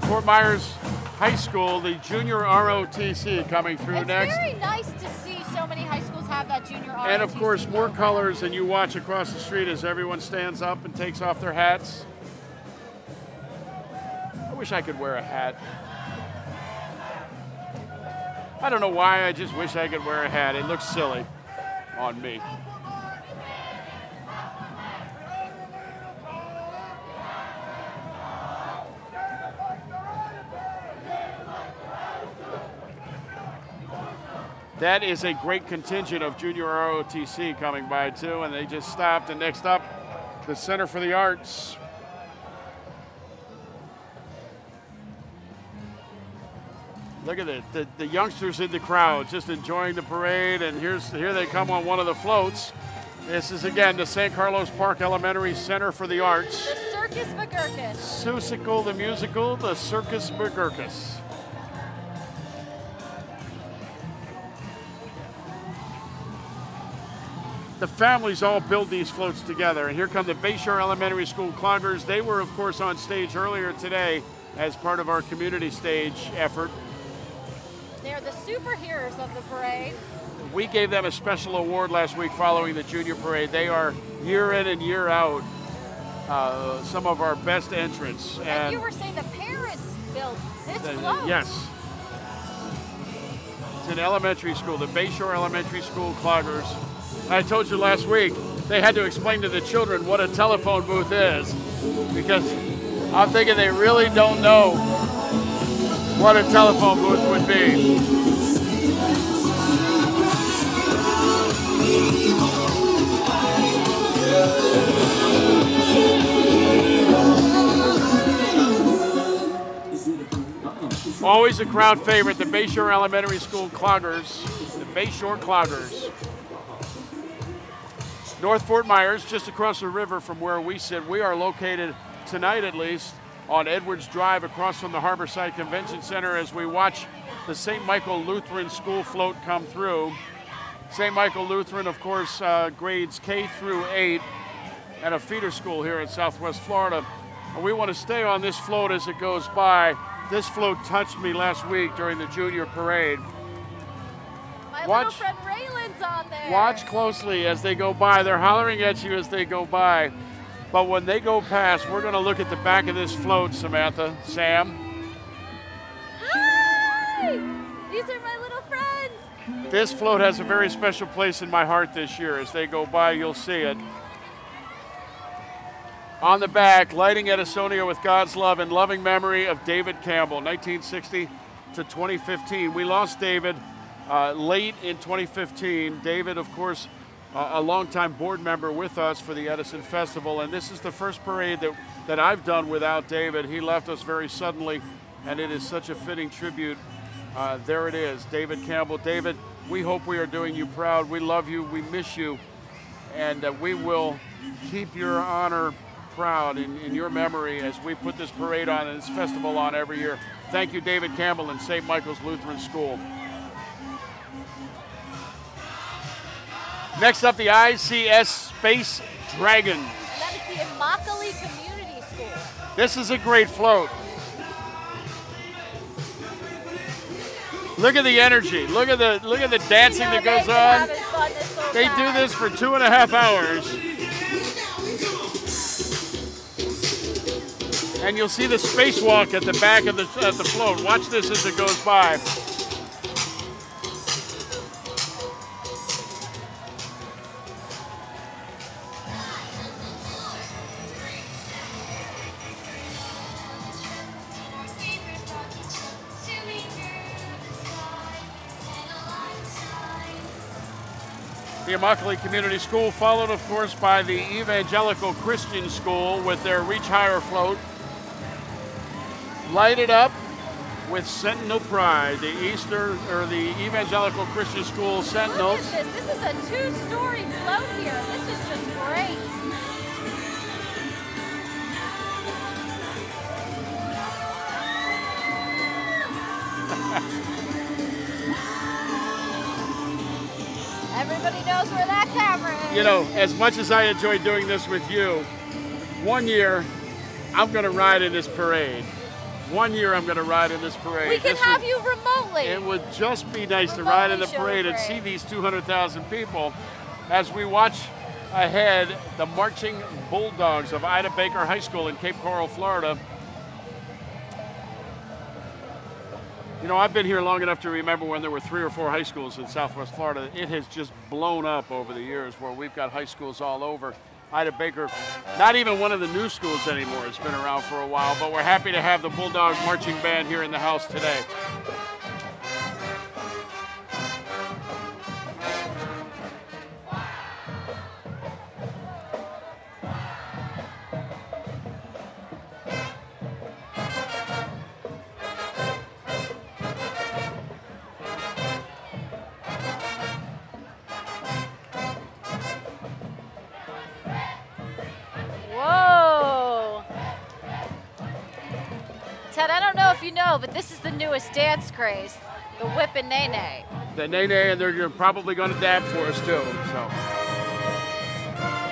Fort Myers High School, the junior ROTC coming through next. It's very nice to see so many high schools have that junior ROTC. And of course, more colors, and you watch across the street as everyone stands up and takes off their hats. I wish I could wear a hat. I don't know why, I just wish I could wear a hat. It looks silly on me. That is a great contingent of junior ROTC coming by too, and they just stopped. And next up, the Center for the Arts. Look at it, the youngsters in the crowd just enjoying the parade, and here they come on one of the floats. This is again the San Carlos Park Elementary Center for the Arts. The Circus McGurkus. Susical the musical, the Circus McGurkus. The families all build these floats together. And here come the Bayshore Elementary School Cloggers. They were, of course, on stage earlier today as part of our community stage effort. They're the superheroes of the parade. We gave them a special award last week following the junior parade. They are year in and year out some of our best entrants. And you were saying the parents built this float. Yes. It's an elementary school, the Bayshore Elementary School Cloggers. I told you last week, they had to explain to the children what a telephone booth is, because I'm thinking they really don't know what a telephone booth would be. Always a crowd favorite, the Bayshore Elementary School Cloggers, the Bayshore Cloggers. North Fort Myers, just across the river from where we sit. We are located, tonight at least, on Edwards Drive across from the Harborside Convention Center as we watch the St. Michael Lutheran School float come through. St. Michael Lutheran, of course, grades K through 8 and a feeder school here in Southwest Florida. And we want to stay on this float as it goes by. This float touched me last week during the junior parade. My little friend Raylan's on there. Watch closely as they go by. They're hollering at you as they go by. But when they go past, we're going to look at the back of this float, Samantha, Sam. Hi! These are my little friends. This float has a very special place in my heart this year. As they go by, you'll see it. On the back, lighting Edisonia with God's love in loving memory of David Campbell, 1960 to 2015. We lost David late in 2015. David, of course, a longtime board member with us for the Edison Festival, and this is the first parade that I've done without David. He left us very suddenly and it is such a fitting tribute. There it is, David Campbell. David, we hope we are doing you proud. We love you, we miss you, and we will keep your honor proud in your memory as we put this parade on and this festival on every year. Thank you, David Campbell and St. Michael's Lutheran School. Next up, the ICS Space Dragons. That is the Immokalee Community School. This is a great float. Look at the energy. Look at the dancing that goes on. They do this for 2.5 hours. And you'll see the spacewalk at the back of the float. Watch this as it goes by. The Immokalee Community School, followed of course by the Evangelical Christian School with their Reach Higher float. Lighted up with Sentinel Pride, the Evangelical Christian School Sentinels. Look at this. This is a 2-story float here. This is just great. Everybody knows where that camera is. You know, as much as I enjoy doing this with you, one year I'm going to ride in this parade. One year I'm going to ride in this parade. We can have you remotely. It would just be nice to ride in the parade and see these 200,000 people as we watch ahead the marching Bulldogs of Ida Baker High School in Cape Coral, Florida. You know, I've been here long enough to remember when there were 3 or 4 high schools in Southwest Florida. It has just blown up over the years where we've got high schools all over. Ida Baker, not even one of the new schools anymore. It's been around for a while, but we're happy to have the Bulldog Marching Band here in the house today. Ted, I don't know if you know, but this is the newest dance craze, the whip and nae-nae. The nae-nae, and they're probably going to dab for us too. So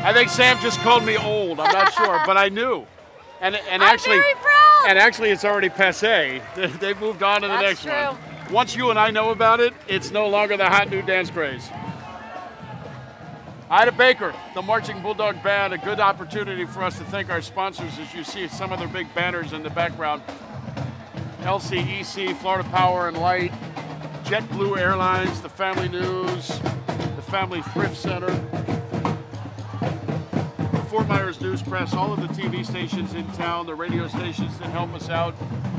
I think Sam just called me old. I'm not sure, but I knew. And actually, I'm very proud. And actually, it's already passé. They've moved on to the next one. Once you and I know about it, it's no longer the hot new dance craze. Ida Baker, the Marching Bulldog Band, a good opportunity for us to thank our sponsors as you see some of their big banners in the background. LCEC, Florida Power and Light, JetBlue Airlines, the Family News, the Family Thrift Center, the Fort Myers News Press, all of the TV stations in town, the radio stations that help us out,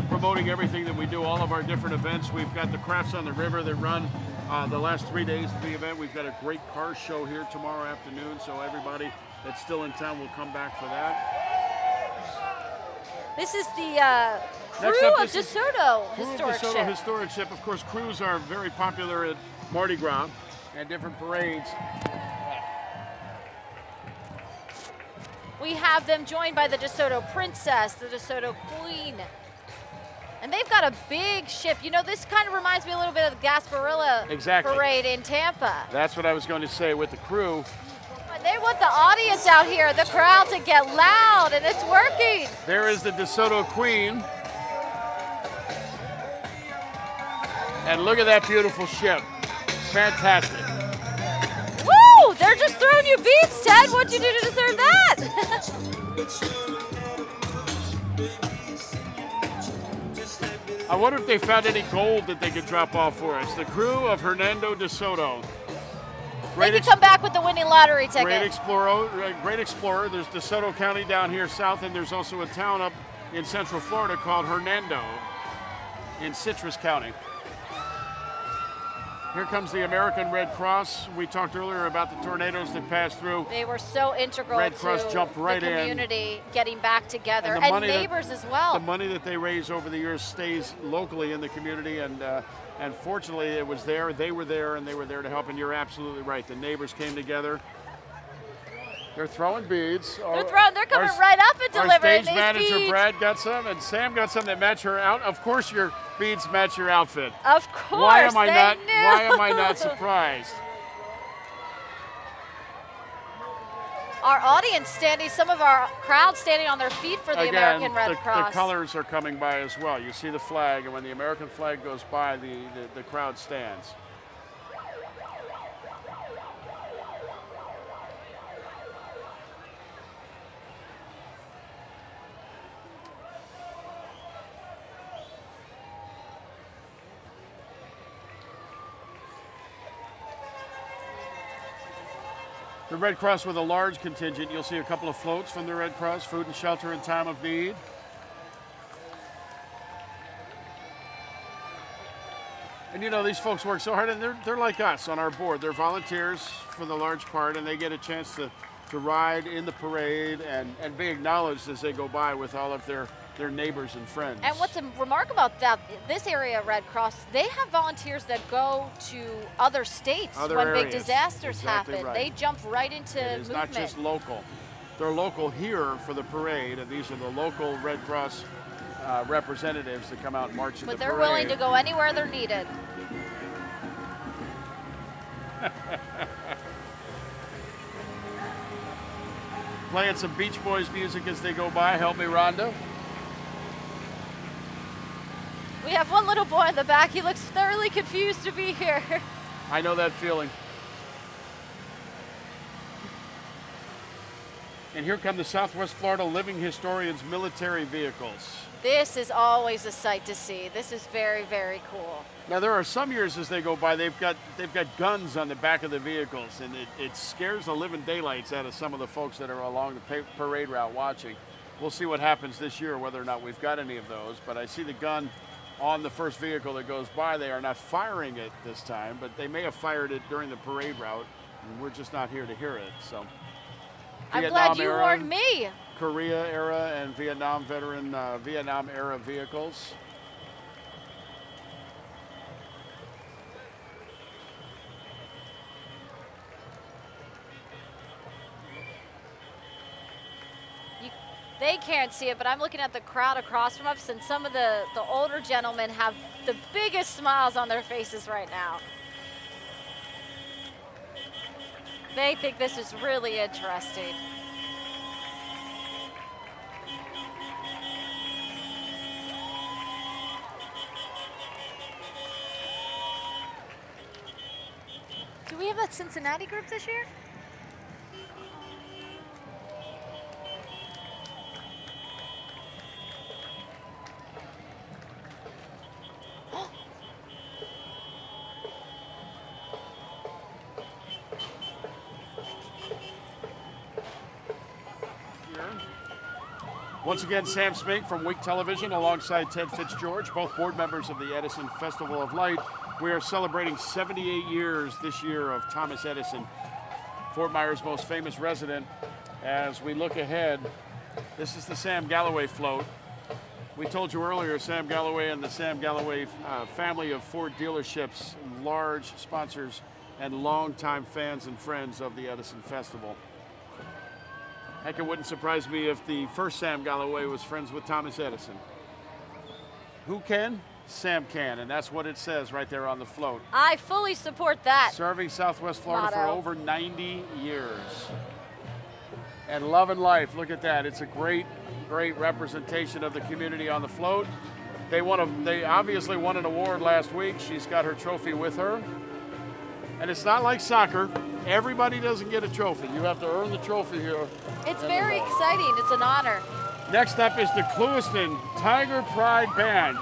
promoting everything that we do, all of our different events. We've got the Crafts on the River that run the last 3 days of the event. We've got a great car show here tomorrow afternoon, so everybody that's still in town will come back for that. This is the crew of DeSoto Historic Ship. Of course, crews are very popular at Mardi Gras and different parades. We have them joined by the DeSoto Princess, the DeSoto Queen. And they've got a big ship. You know, this kind of reminds me a little bit of the Gasparilla Parade in Tampa. That's what I was going to say with the crew. They want the audience out here, the crowd, to get loud, and it's working. There is the DeSoto Queen. And look at that beautiful ship. Fantastic. Woo! They're just throwing you beats, Ted. What'd you do to deserve that? I wonder if they found any gold that they could drop off for us. The crew of Hernando DeSoto. They can come back with the winning lottery ticket. Great explorer. There's DeSoto County down here south, and there's also a town up in Central Florida called Hernando in Citrus County. Here comes the American Red Cross. We talked earlier about the tornadoes that passed through. They were so integral Red Cross to jumped right the community in. getting back together, and neighbors as well. The money that they raise over the years stays locally in the community, and fortunately it was there. They were there, and they were there to help, and you're absolutely right. The neighbors came together. They're throwing beads. They're coming right up and delivering our stage these manager, beads. Brad, got some, and Sam got some that match her out. Of course your beads match your outfit. Of course, Why am I knew. not surprised? Our audience standing, some of our crowd standing on their feet for the American Red Cross. The colors are coming by as well. You see the flag, and when the American flag goes by, the crowd stands. The Red Cross with a large contingent. You'll see a couple of floats from the Red Cross, food and shelter in time of need. And you know, these folks work so hard, and they're like us on our board. They're volunteers for the large part, and they get a chance to ride in the parade and be acknowledged as they go by with all of their neighbors and friends. And what's remarkable about that, this area, Red Cross, they have volunteers that go to other states when big disasters happen. Right. They jump right into movement. It's not just local. They're local here for the parade, and these are the local Red Cross representatives that come out and march in the parade. But they're willing to go anywhere they're needed. Playing some Beach Boys music as they go by. Help me, Rhonda. We have one little boy in the back. He looks thoroughly confused to be here. I know that feeling. And here come the Southwest Florida Living Historians military vehicles. This is always a sight to see. This is very, very cool. Now there are some years as they go by, they've got guns on the back of the vehicles, and it scares the living daylights out of some of the folks that are along the parade route watching. We'll see what happens this year, whether or not we've got any of those, but I see the gun on the first vehicle that goes by. They are not firing it this time, but they may have fired it during the parade route, and we're just not here to hear it. So, I'm glad you warned me. Korea era and Vietnam veteran, Vietnam era vehicles. They can't see it, but I'm looking at the crowd across from us, and some of the older gentlemen have the biggest smiles on their faces right now. They think this is really interesting. Do we have that Cincinnati group this year? Once again, Sam Smink from Week Television alongside Ted Fitzgeorge, both board members of the Edison Festival of Light. We are celebrating 78 years this year of Thomas Edison, Fort Myers' most famous resident. As we look ahead, this is the Sam Galloway float. We told you earlier, Sam Galloway and the Sam Galloway family of Ford dealerships, large sponsors and longtime fans and friends of the Edison Festival. Heck, it wouldn't surprise me if the first Sam Galloway was friends with Thomas Edison. Who can? Sam can, and that's what it says right there on the float. I fully support that. Serving Southwest Florida motto for over 90 years. And love and life, look at that. It's a great, great representation of the community on the float. They obviously won an award last week. She's got her trophy with her. And it's not like soccer. Everybody doesn't get a trophy. You have to earn the trophy here. It's very exciting. It's an honor. Next up is the Clewiston Tiger Pride Band.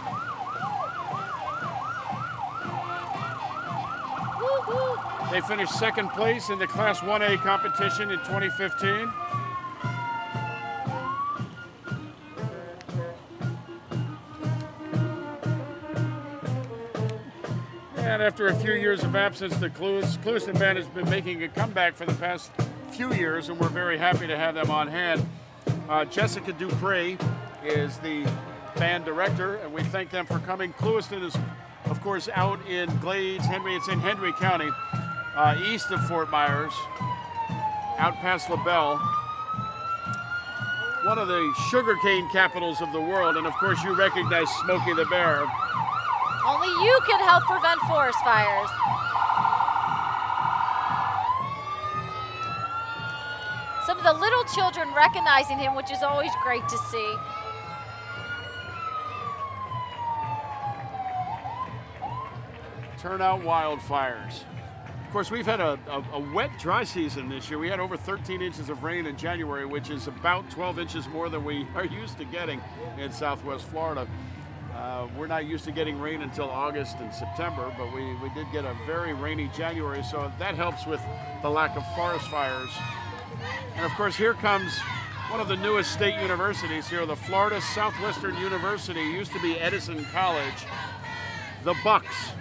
Woo-hoo. They finished second place in the Class 1A competition in 2015. And after a few years of absence, the Clydesdale Band has been making a comeback for the past few years, and we're very happy to have them on hand. Jessica Dupree is the band director, and we thank them for coming. Clydesdale is, of course, out in Glades, it's in Henry County, east of Fort Myers, out past LaBelle, one of the sugarcane capitals of the world, and of course you recognize Smokey the Bear. Only you can help prevent forest fires. Some of the little children recognizing him, which is always great to see. Turn out wildfires. Of course, we've had a wet, dry season this year. We had over 13 inches of rain in January, which is about 12 inches more than we are used to getting in Southwest Florida. We're not used to getting rain until August and September, but we did get a very rainy January, so that helps with the lack of forest fires. And of course, here comes one of the newest state universities here, the Florida Southwestern University. It used to be Edison College, the Bucks.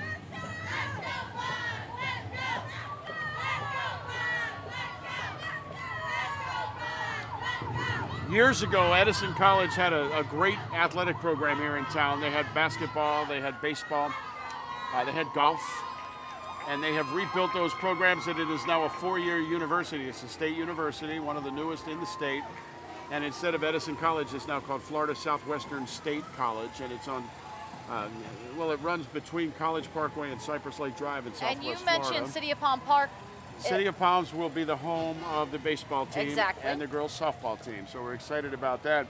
Years ago, Edison College had a great athletic program here in town. They had basketball, they had baseball, they had golf, and they have rebuilt those programs, and it is now a four-year university. It's a state university, one of the newest in the state, and instead of Edison College, it's now called Florida Southwestern State College, and it's on, well, it runs between College Parkway and Cypress Lake Drive in Southwest Florida. And you mentioned City of Palm Park. City of Palms will be the home of the baseball team and the girls softball team, so we're excited about that.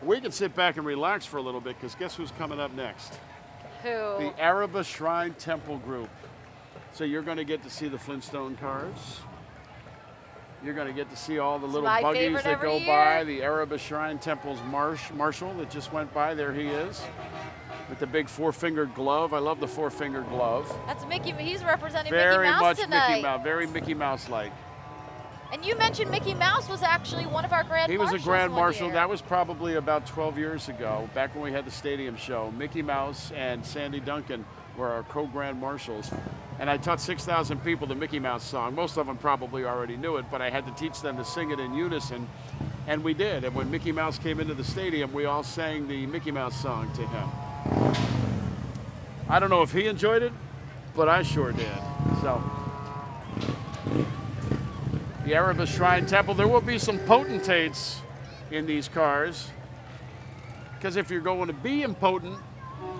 We can sit back and relax for a little bit, because guess who's coming up next? Who? The Araba Shrine Temple Group. So you're going to get to see the Flintstone cars. You're going to get to see all the little buggies that go by. The Araba Shrine Temple's marshal that just went by, there he is, with the big four-fingered glove. I love the four-fingered glove. That's Mickey. He's representing very Mickey Mouse tonight. Mickey Mouse, very Mickey Mouse-like. And you mentioned Mickey Mouse was actually one of our grand marshals. He was a grand marshal. Year. That was probably about 12 years ago, back when we had the stadium show. Mickey Mouse and Sandy Duncan were our co-grand marshals. And I taught 6,000 people the Mickey Mouse song. Most of them probably already knew it, but I had to teach them to sing it in unison. And we did. And when Mickey Mouse came into the stadium, we all sang the Mickey Mouse song to him. I don't know if he enjoyed it, but I sure did. So, the Araba Shrine Temple. There will be some potentates in these cars, because if you're going to be impotent,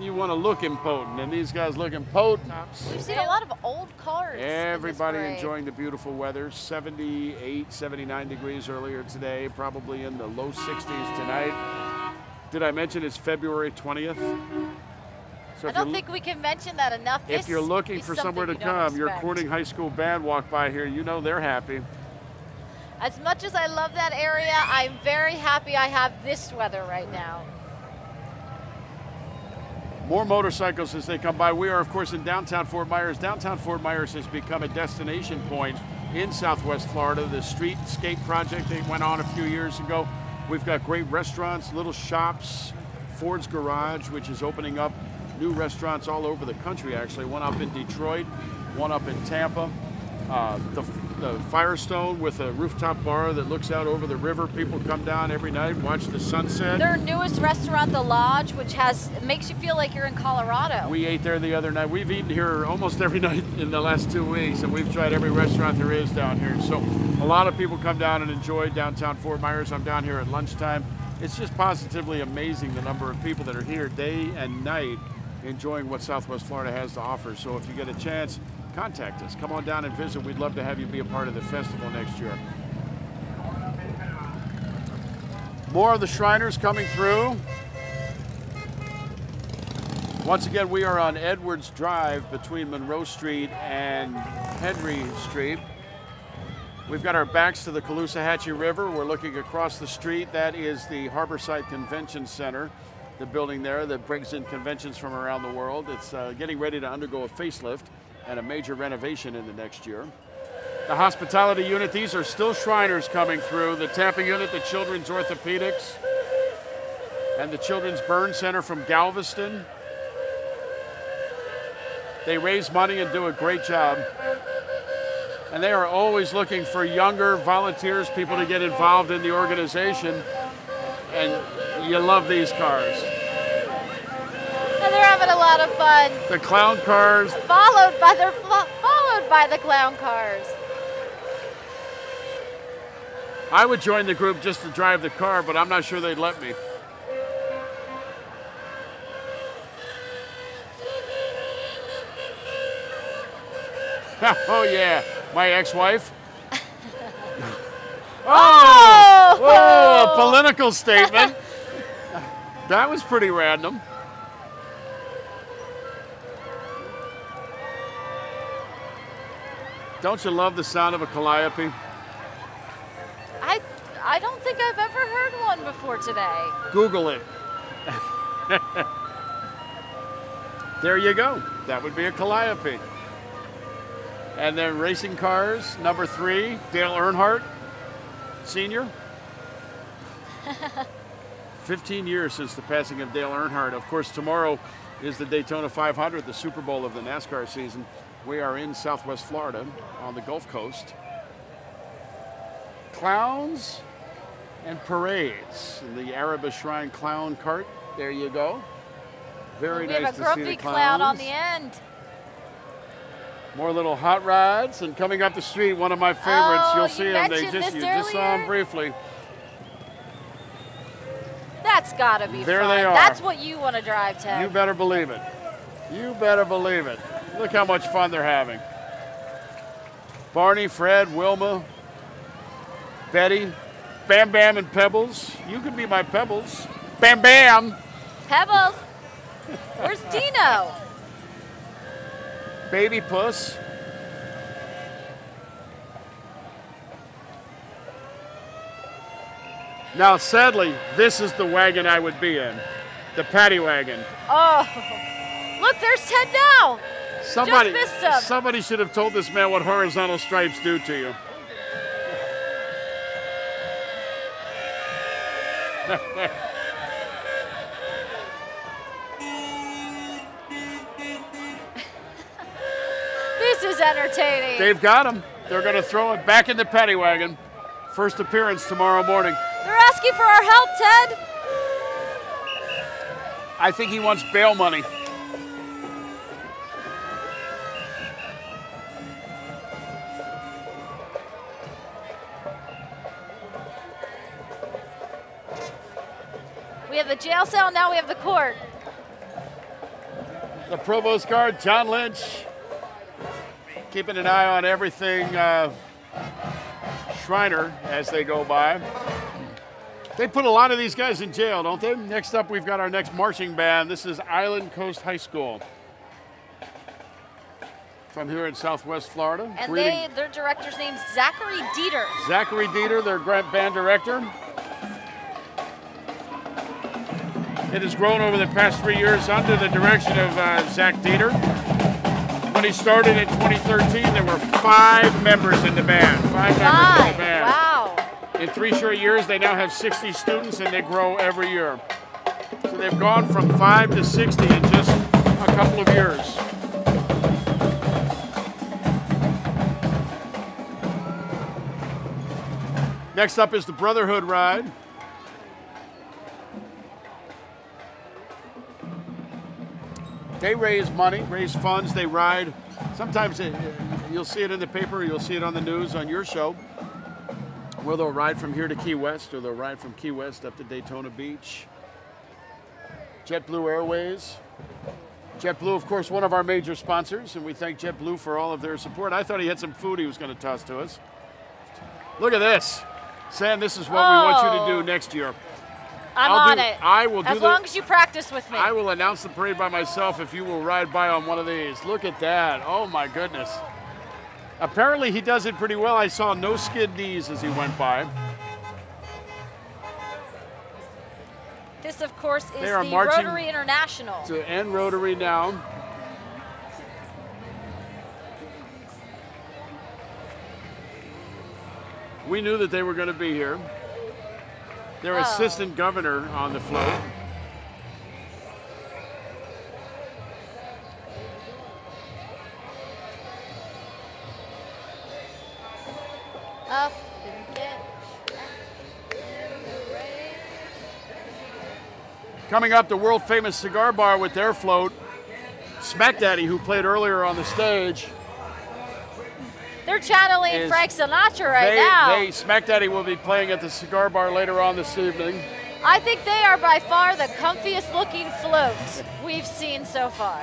you want to look impotent, and these guys look impotent. We've seen a lot of old cars. Everybody enjoying the beautiful weather. 78, 79 degrees earlier today, probably in the low 60s tonight. Did I mention it's February 20th? So I don't think we can mention that enough. If you're looking for somewhere to come, your Corning High School band walk by here, you know they're happy. As much as I love that area, I'm very happy I have this weather right now. More motorcycles as they come by. We are, of course, in downtown Fort Myers. Downtown Fort Myers has become a destination point in Southwest Florida. The streetscape project that went on a few years ago. We've got great restaurants, little shops, Ford's Garage, which is opening up new restaurants all over the country, actually. One up in Detroit, one up in Tampa. The Firestone with a rooftop bar that looks out over the river. People come down every night, watch the sunset. Their newest restaurant, The Lodge, which makes you feel like you're in Colorado. We ate there the other night. We've eaten here almost every night in the last 2 weeks, and we've tried every restaurant there is down here. So a lot of people come down and enjoy downtown Fort Myers. I'm down here at lunchtime. It's just positively amazing the number of people that are here day and night enjoying what Southwest Florida has to offer. So if you get a chance, contact us. Come on down and visit. We'd love to have you be a part of the festival next year. More of the Shriners coming through. Once again, we are on Edwards Drive between Monroe Street and Henry Street. We've got our backs to the Caloosahatchee River. We're looking across the street. That is the Harborside Convention Center, the building there that brings in conventions from around the world. It's getting ready to undergo a facelift and a major renovation in the next year. The hospitality unit, these are still Shriners coming through. The Tampa unit, the Children's Orthopedics, and the Children's Burn Center from Galveston. They raise money and do a great job. And they are always looking for younger volunteers, people to get involved in the organization. And you love these cars. And they're having a lot of fun. The clown cars. Followed by the clown cars. I would join the group just to drive the car, but I'm not sure they'd let me. Oh yeah, my ex-wife. Oh, a political statement. That was pretty random. Don't you love the sound of a calliope? I don't think I've ever heard one before today. Google it. There you go. That would be a calliope. And then racing cars, number 3, Dale Earnhardt, Sr. 15 years since the passing of Dale Earnhardt. Of course, tomorrow is the Daytona 500, the Super Bowl of the NASCAR season. We are in Southwest Florida on the Gulf Coast. Clowns and parades. And the Araba Shrine clown cart, there you go. Very nice to see the clowns. We have a grumpy clown on the end. More little hot rods, and coming up the street, one of my favorites. You'll see them. You just saw them briefly. That's gotta be there fun. They are. That's what you want to drive, Ted. You better believe it. You better believe it. Look how much fun they're having. Barney, Fred, Wilma, Betty, Bam Bam, and Pebbles. You could be my Pebbles. Bam Bam. Pebbles. Where's Dino? Baby Puss. Now, sadly, this is the wagon I would be in, the paddy wagon. Oh, look, there's Ted now. Somebody, just missed him. Somebody should have told this man what horizontal stripes do to you. This is entertaining. They've got him. They're going to throw it back in the paddy wagon. First appearance tomorrow morning. They're asking for our help, Ted. I think he wants bail money. We have the jail cell, now we have the court. The provost guard, John Lynch, keeping an eye on everything Shriner as they go by. They put a lot of these guys in jail, don't they? Next up, we've got our next marching band. This is Island Coast High School from here in Southwest Florida. And their director's name's Zachary Dieter. Zachary Dieter, their band director. It has grown over the past 3 years under the direction of Zach Dieter. When he started in 2013, there were 5 members in the band. 5 members in the band. Wow. In 3 short years, they now have 60 students, and they grow every year. So they've gone from 5 to 60 in just a couple of years. Next up is the Brotherhood Ride. They raise money, raise funds, they ride. Sometimes you'll see it in the paper, you'll see it on the news on your show, where they'll ride from here to Key West, or they'll ride from Key West up to Daytona Beach. JetBlue Airways. JetBlue, of course, one of our major sponsors, and we thank JetBlue for all of their support. I thought he had some food he was going to toss to us. Look at this. Sam, this is what we want you to do next year. I'm on it. I will do as long as you practice with me. I will announce the parade by myself if you will ride by on one of these. Look at that. Oh, my goodness. Apparently, he does it pretty well. I saw no skid knees as he went by. This, of course, is the Rotary International. To end Rotary now. We knew that they were going to be here. Their assistant governor on the float. up and get. Coming up, the world famous cigar bar with their float. Smack Daddy, who played earlier on the stage. They're channeling Frank Sinatra right now. Smack Daddy will be playing at the cigar bar later on this evening. I think they are by far the comfiest looking float we've seen so far.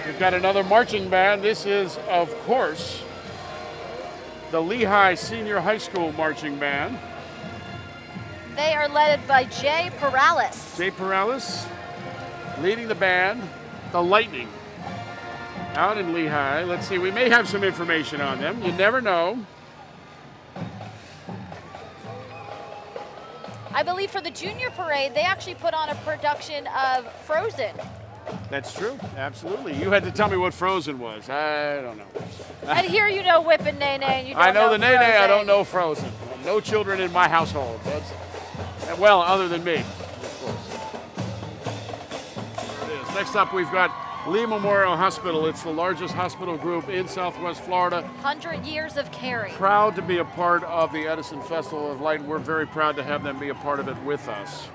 We've got another marching band. This is, of course, the Lehigh Senior High School Marching Band. They are led by Jay Perales. Jay Perales leading the band, the Lightning, out in Lehigh. Let's see, we may have some information on them. You never know. I believe for the junior parade, they actually put on a production of Frozen. That's true, absolutely. You had to tell me what Frozen was. I don't know. And here you know Whip and Nay Nay, and you don't I know the Frozen. Nay Nay, I don't know Frozen. No children in my household. Well, other than me, of course. There it is. Next up, we've got Lee Memorial Hospital. It's the largest hospital group in Southwest Florida. 100 years of caring. Proud to be a part of the Edison Festival of Light. We're very proud to have them be a part of it with us.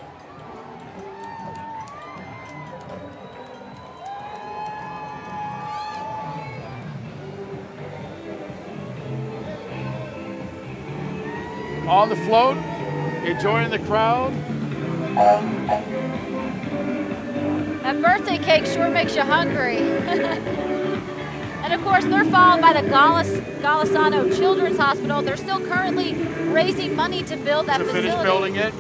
On the float, enjoying the crowd. That birthday cake sure makes you hungry. And of course, they're followed by the Golisano Children's Hospital. They're still currently raising money to build that facility. To finish building it.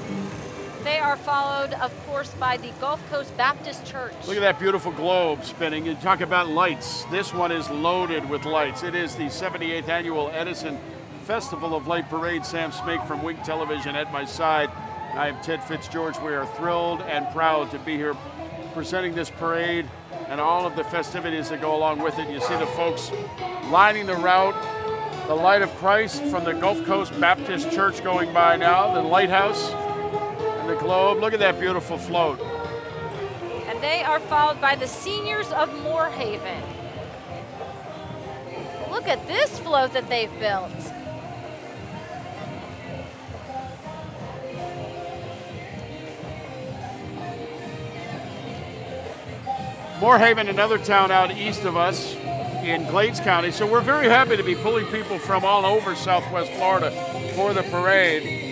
They are followed, of course, by the Gulf Coast Baptist Church. Look at that beautiful globe spinning. You talk about lights. This one is loaded with lights. It is the 78th annual Edison Festival of Light Parade. Sam Smake from Wink Television at my side. I am Ted Fitzgeorge. We are thrilled and proud to be here presenting this parade and all of the festivities that go along with it. You see the folks lining the route, the Light of Christ from the Gulf Coast Baptist Church going by now, the lighthouse and the globe. Look at that beautiful float. And they are followed by the Seniors of Moorhaven. Look at this float that they've built. Moorhaven, another town out east of us in Glades County. So we're very happy to be pulling people from all over Southwest Florida for the parade.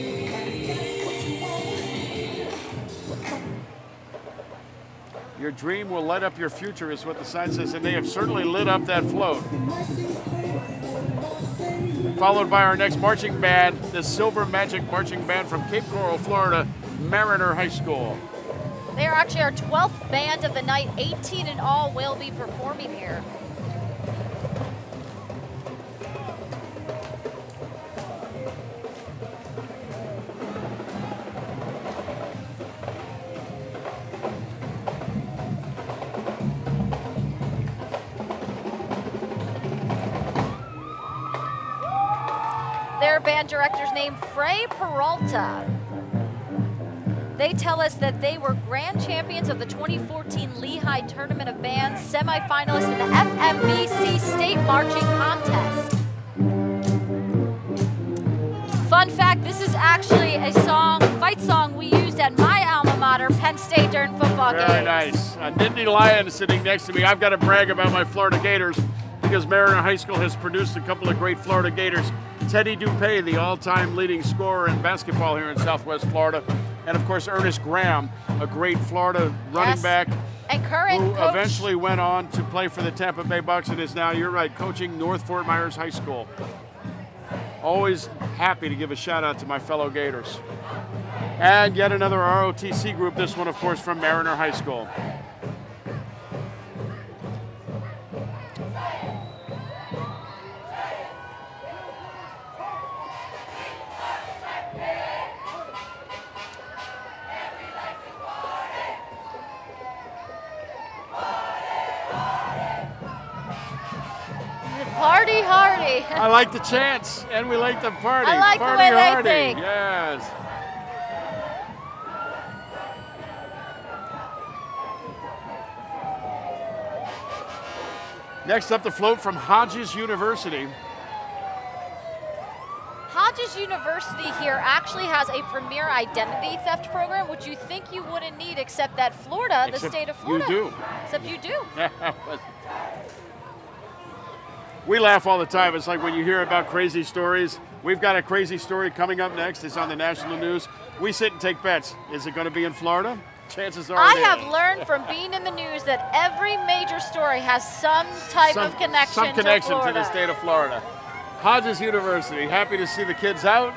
Your dream will light up your future is what the sign says, and they have certainly lit up that float. Followed by our next marching band, the Silver Magic Marching Band from Cape Coral, Florida, Mariner High School. They are actually our 12th band of the night. 18 in all will be performing here. Their band director's name, Frey Peralta. They tell us that they were grand champions of the 2014 Lehigh Tournament of Bands, semifinalists in the FMBC State Marching Contest. Fun fact, this is actually a song, fight song we used at my alma mater, Penn State, during football games. Very nice. Nittany Lion is sitting next to me. I've got to brag about my Florida Gators because Mariner High School has produced a couple of great Florida Gators. Teddy Dupay, the all-time leading scorer in basketball here in Southwest Florida. And of course, Ernest Graham, a great Florida running back and current who coach. Eventually went on to play for the Tampa Bay Bucks and is now, you're right, coaching North Fort Myers High School. Always happy to give a shout out to my fellow Gators. And yet another ROTC group, this one of course from Mariner High School. Party hardy. I like the chants, and we like the party. I like party the way hardy. they think. Yes. Next up, the float from Hodges University. Hodges University here actually has a premier identity theft program, which you think you wouldn't need, except that Florida, the state of Florida. You do. Except you do. We laugh all the time. It's like when you hear about crazy stories. We've got a crazy story coming up next. It's on the national news. We sit and take bets. Is it going to be in Florida? Chances are I it have is. learned from being in the news that every major story has some type of connection to Florida. To the state of Florida. Hodges University, happy to see the kids out,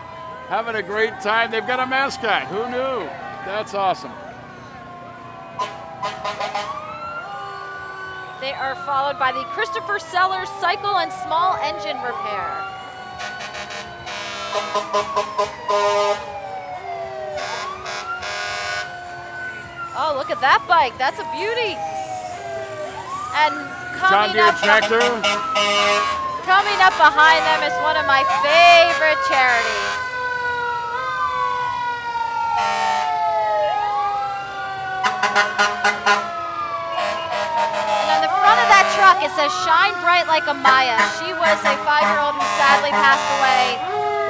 having a great time. They've got a mascot. Who knew? That's awesome. They are followed by the Christopher Sellers Cycle and Small Engine Repair. Oh, look at that bike. That's a beauty. And John Deere tractor. Coming up behind them is one of my favorite charities. And on the front of that truck, it says, "Shine bright like a Maya." She was a 5-year-old who sadly passed away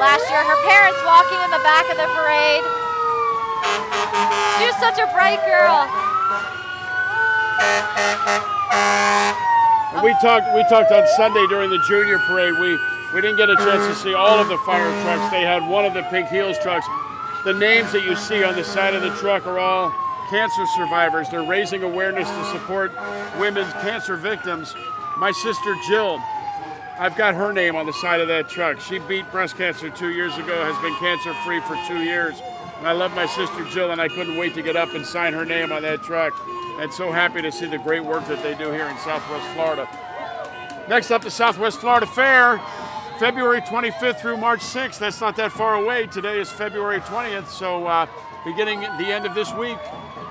last year. Her parents walking in the back of the parade. She was such a bright girl. We talked on Sunday during the junior parade. We didn't get a chance to see all of the fire trucks. They had one of the Pink Heels trucks. The names that you see on the side of the truck are all cancer survivors. They're raising awareness to support women's cancer victims. My sister Jill, I've got her name on the side of that truck. She beat breast cancer 2 years ago, has been cancer-free for 2 years. And I love my sister Jill, and I couldn't wait to get up and sign her name on that truck. And so happy to see the great work that they do here in Southwest Florida. Next up, the Southwest Florida Fair, February 25th through March 6th. That's not that far away. Today is February 20th, so beginning at the end of this week,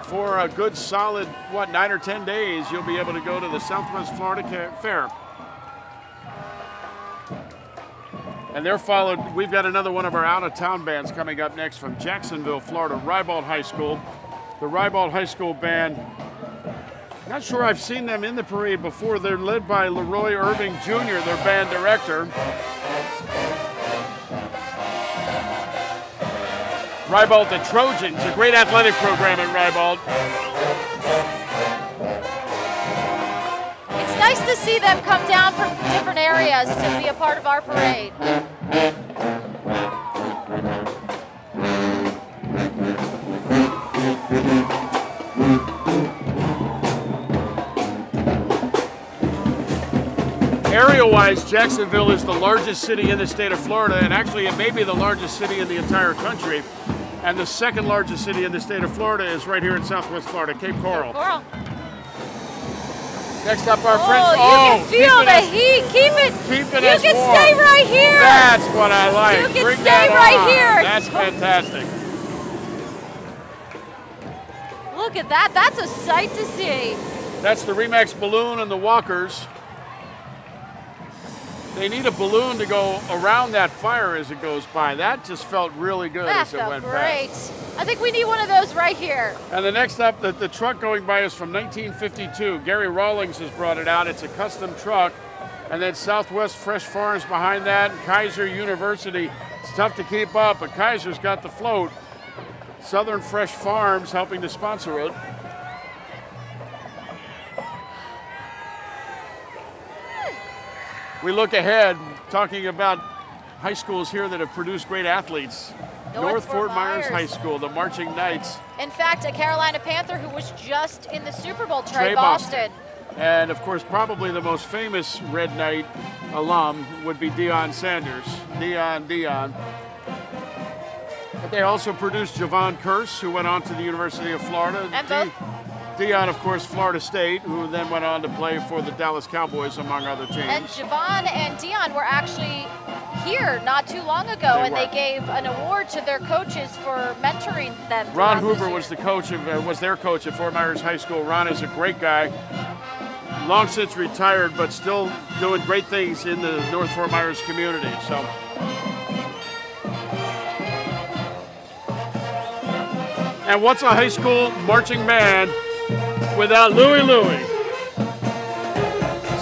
for a good solid, 9 or 10 days, you'll be able to go to the Southwest Florida Fair. And they're followed, we've got another one of our out-of-town bands coming up next from Jacksonville, Florida, Ribald High School. The Ribald High School band, not sure I've seen them in the parade before. They're led by Leroy Irving Jr., their band director. Ribald the Trojans, a great athletic program at Ribald. It's nice to see them come down from different areas to be a part of our parade. Area-wise, Jacksonville is the largest city in the state of Florida, and actually it may be the largest city in the entire country. And the second largest city in the state of Florida is right here in Southwest Florida, Cape Coral. Next up, our friends. Oh, you can feel the heat. Keep it warm. You can stay right here. That's what I like. You can Bring stay that right on. here. That's fantastic. Look at that. That's a sight to see. That's the Remax balloon and the walkers. They need a balloon to go around that fire as it goes by. That just felt really good as it went great. past. I think we need one of those right here. And the next up, the truck going by is from 1952. Gary Rawlings has brought it out. It's a custom truck. And then Southwest Fresh Farms behind that, and Kaiser University. It's tough to keep up, but Kaiser's got the float. Southern Fresh Farms helping to sponsor it. We look ahead, talking about high schools here that have produced great athletes. North Fort Myers High School, the Marching Knights. In fact, a Carolina Panther who was just in the Super Bowl, Trey Boston. And of course, probably the most famous Red Knight alum would be Deion Sanders. Deion. But they also produced Javon Curse, who went on to the University of Florida. And Deion, of course, Florida State, who then went on to play for the Dallas Cowboys, among other teams. And Javon and Deion were actually here not too long ago, they gave an award to their coaches for mentoring them. Ron Hoover was the coach was their coach at Fort Myers High School. Ron is a great guy, long since retired, but still doing great things in the North Fort Myers community. So. And what's a high school marching band without Louie Louie?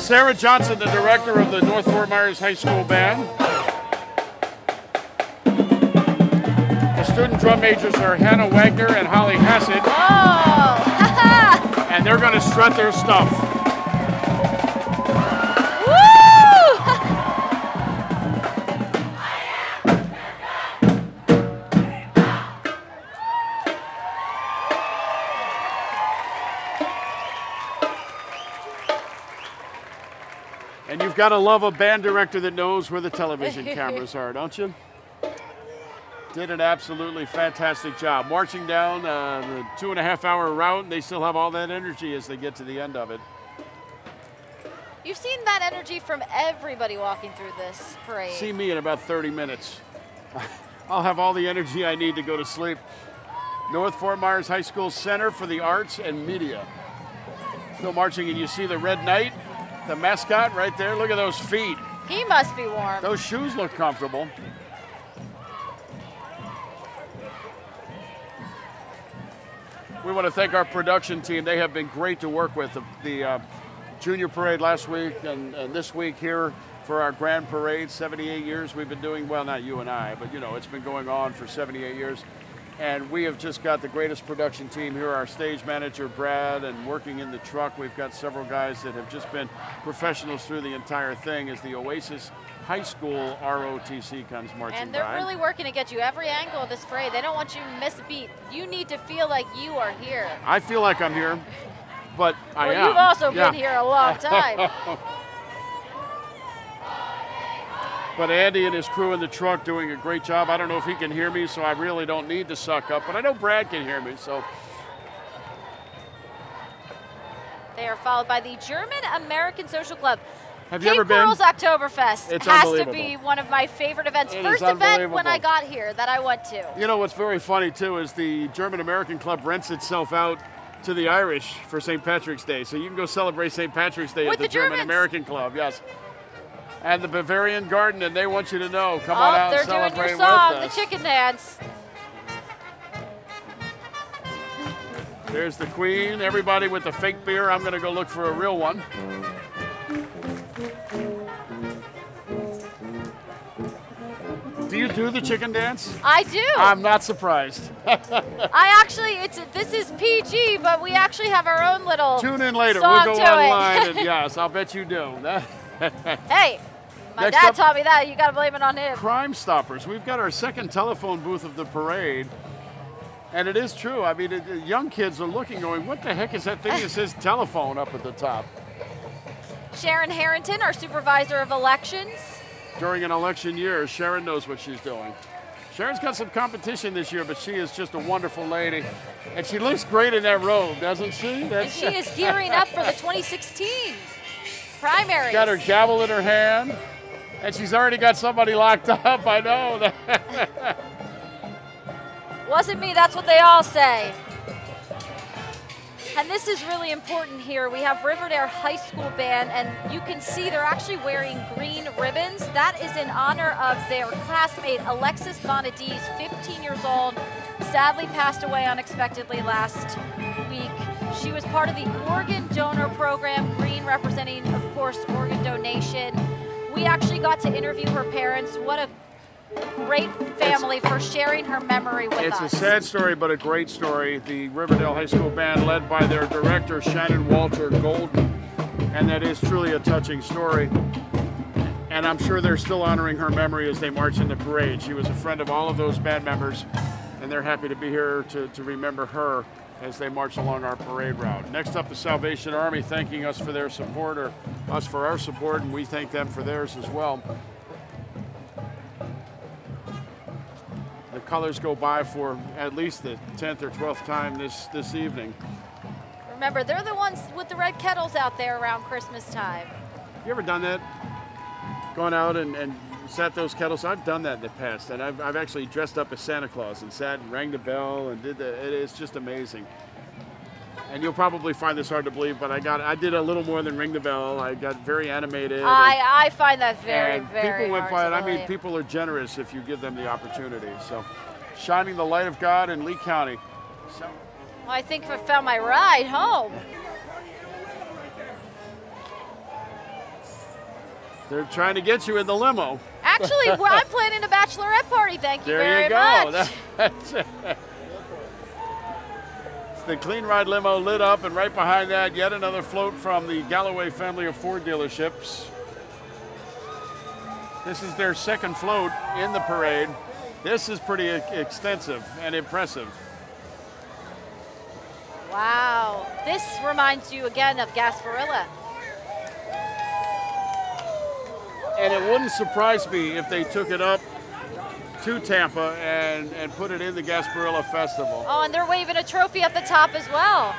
Sarah Johnson, the director of the North Fort Myers High School Band. The student drum majors are Hannah Wagner and Holly Hassett. Oh! And they're going to strut their stuff. And you've got to love a band director that knows where the television cameras are, don't you? Did an absolutely fantastic job. Marching down the 2.5-hour route, and they still have all that energy as they get to the end of it. You've seen that energy from everybody walking through this parade. See me in about 30 minutes. I'll have all the energy I need to go to sleep. North Fort Myers High School Center for the Arts and Media. Still marching, and you see the Red Knight, the mascot right there. Look at those feet. He must be warm. Those shoes look comfortable. We want to thank our production team. They have been great to work with. The junior parade last week and this week here for our grand parade. 78 years we've been doing, well, not you and I, but you know, it's been going on for 78 years. And we have just got the greatest production team here. Our stage manager, Brad, and working in the truck, we've got several guys that have just been professionals through the entire thing as the Oasis High School ROTC comes marching by. And they're really working to get you every angle of this parade. They don't want you to miss a beat. You need to feel like you are here. I feel like I'm here, but I am. You've also been here a long time. But Andy and his crew in the truck doing a great job. I don't know if he can hear me, so I really don't need to suck up, but I know Brad can hear me, so. They are followed by the German American Social Club. Have you ever been? Coral's Oktoberfest It's has to unbelievable. be one of my favorite events. It First is event when unbelievable. I got here that I went to. You know what's very funny too is the German American Club rents itself out to the Irish for St. Patrick's Day. So you can go celebrate St. Patrick's Day With at the the German Germans. American Club, yes. And the Bavarian Garden, and they want you to know, come on out and they're doing celebrate your song, with the us. chicken dance. There's the Queen, everybody with the fake beer. I'm gonna go look for a real one. Do you do the chicken dance? I do. I'm not surprised. I actually, this is PG, but we actually have our own little Tune in later, song we'll go to online, it. and yes, I'll bet you do. Hey, my Next dad up- taught me that. You got to blame it on him. Crime Stoppers. We've got our second telephone booth of the parade. And it is true. I mean, young kids are looking going, what the heck is that thing that says telephone up at the top? Sharon Harrington, our supervisor of elections. During an election year, Sharon knows what she's doing. Sharon's got some competition this year, but she is just a wonderful lady. And she looks great in that robe, doesn't she? And she is gearing up for the 2016 primaries. Got her gavel in her hand, and she's already got somebody locked up. I know that. Wasn't me, that's what they all say. And this is really important here. We have Riverdale High School Band, and you can see they're actually wearing green ribbons. That is in honor of their classmate, Alexis Bonadis, 15 years old, sadly passed away unexpectedly last week. She was part of the organ donor program, green representing, of course, organ donation. We actually got to interview her parents. What a great family for sharing her memory with us. It's a sad story, but a great story. The Riverdale High School Band, led by their director, Shannon Walter Golden, and that is truly a touching story. And I'm sure they're still honoring her memory as they march in the parade. She was a friend of all of those band members, and they're happy to be here to remember her as they march along our parade route. Next up, the Salvation Army, thanking us for their support, or us for our support, and we thank them for theirs as well. The colors go by for at least the 10th or 12th time this evening. Remember, they're the ones with the red kettles out there around Christmas time. Have you ever done that? Gone out and sat those kettles? I've done that in the past, and I've actually dressed up as Santa Claus and sat and rang the bell and did that. It is just amazing. And you'll probably find this hard to believe, but I did a little more than ring the bell. I got very animated. I find that very, and very people went hard by to it. I mean, believe. people are generous if you give them the opportunity. So, shining the light of God in Lee County. So, Well, I think I found my ride home. They're trying to get you in the limo. Actually, I'm planning a bachelorette party. Thank you very much. That's it. The Clean Ride limo lit up, and right behind that, yet another float from the Galloway family of Ford dealerships. This is their second float in the parade. This is pretty extensive and impressive. Wow. This reminds you again of Gasparilla. And it wouldn't surprise me if they took it up to Tampa and put it in the Gasparilla Festival. Oh, and they're waving a trophy at the top as well.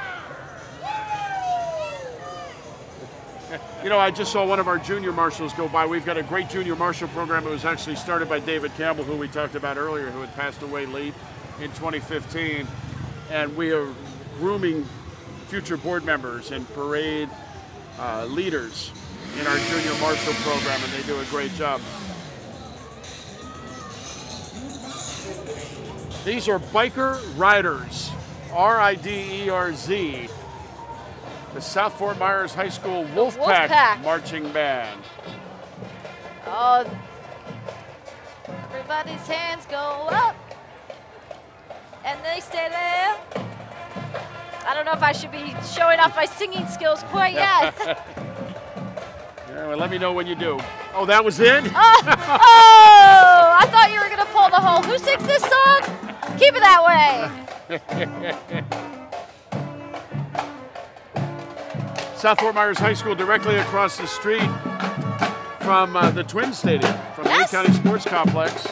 You know, I just saw one of our junior marshals go by. We've got a great junior marshal program. It was actually started by David Campbell, who we talked about earlier, who had passed away late in 2015. And we are grooming future board members and parade leaders in our junior marshal program, and they do a great job. These are Biker Riders, R-I-D-E-R-Z, the South Fort Myers High School Wolfpack Marching Band. Oh, everybody's hands go up, and they stay there. I don't know if I should be showing off my singing skills quite yet. Yeah, well, let me know when you do. Oh, that was it? Oh, I thought you were going to pull the whole. Who sings this song? Keep it that way. South Fort Myers High School, directly across the street from the Twin Stadium, from Lee County Sports Complex.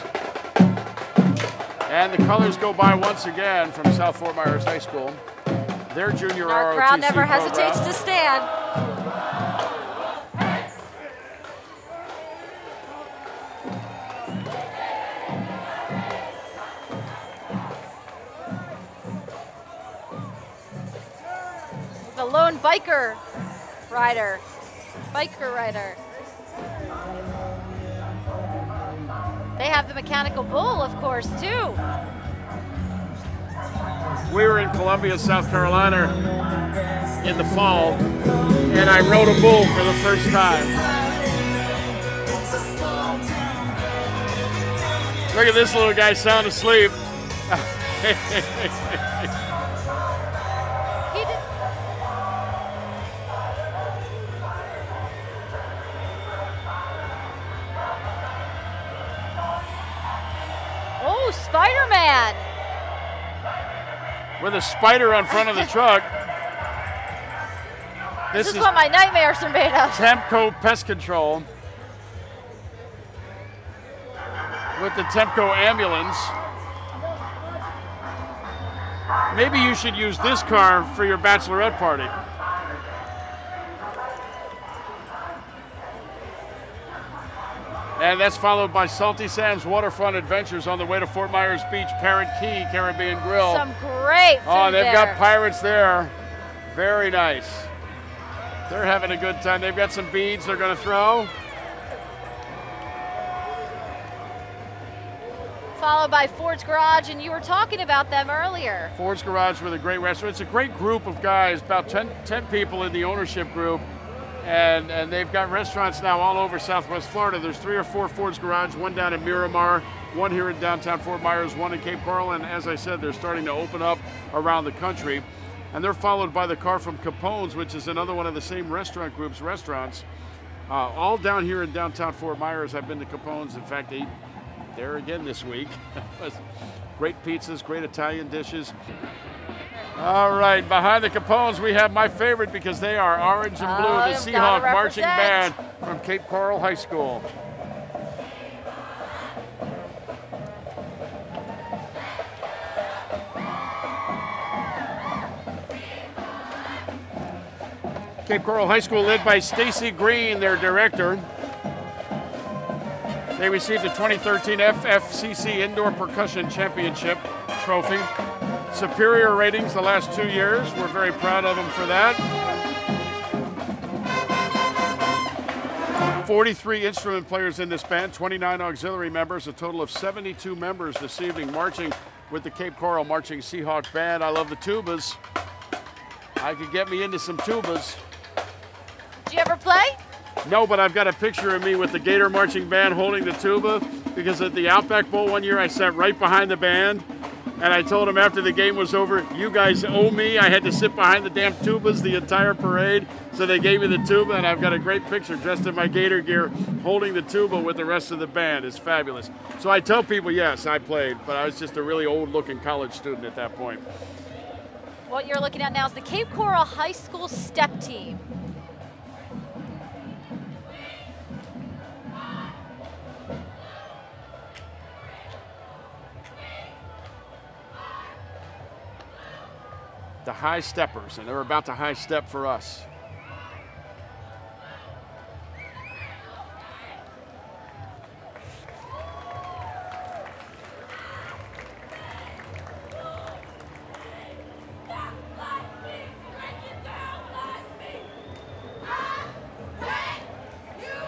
And the colors go by once again from South Fort Myers High School. Their junior Our ROTC crowd never program. hesitates to stand. The lone biker rider. They have the mechanical bull, of course, too. We were in Columbia, South Carolina in the fall, and I rode a bull for the first time. Look at this little guy sound asleep. Oh, Spider-Man! With a spider on front of the truck. This is what my nightmares are made of. Temco Pest Control with the Temco ambulance. Maybe you should use this car for your bachelorette party. And that's followed by Salty Sam's Waterfront Adventures on the way to Fort Myers Beach, Parent Key Caribbean Grill. Some great food Oh, they've there. got pirates there. Very nice. They're having a good time. They've got some beads they're going to throw. Followed by Ford's Garage, and you were talking about them earlier. Ford's Garage with a great restaurant. It's a great group of guys, about 10 people in the ownership group. And they've got restaurants now all over Southwest Florida. There's 3 or 4 Ford's Garage, one down in Miramar, one here in downtown Fort Myers, one in Cape Coral, and as I said, they're starting to open up around the country. And they're followed by the car from Capone's, which is another one of the same restaurant group's restaurants. All down here in downtown Fort Myers. I've been to Capone's. In fact, ate there again this week. Great pizzas, great Italian dishes. All right, behind the Capones, we have my favorite because they are orange and blue, the Seahawk Marching Band from Cape Coral High School. Cape Coral High School led by Stacy Green, their director. They received the 2013 FFCC Indoor Percussion Championship trophy. Superior ratings the last 2 years. We're very proud of them for that. 43 instrument players in this band, 29 auxiliary members, a total of 72 members this evening marching with the Cape Coral Marching Seahawk Band. I love the tubas. I could get me into some tubas. Did you ever play? No, but I've got a picture of me with the Gator Marching Band holding the tuba, because at the Outback Bowl one year I sat right behind the band, and I told them after the game was over, you guys owe me. I had to sit behind the damn tubas the entire parade, so they gave me the tuba, and I've got a great picture dressed in my Gator gear holding the tuba with the rest of the band. It's fabulous. So I tell people, yes, I played, but I was just a really old-looking college student at that point. What you're looking at now is the Cape Coral High School step team. The high steppers, and they're about to high step for us.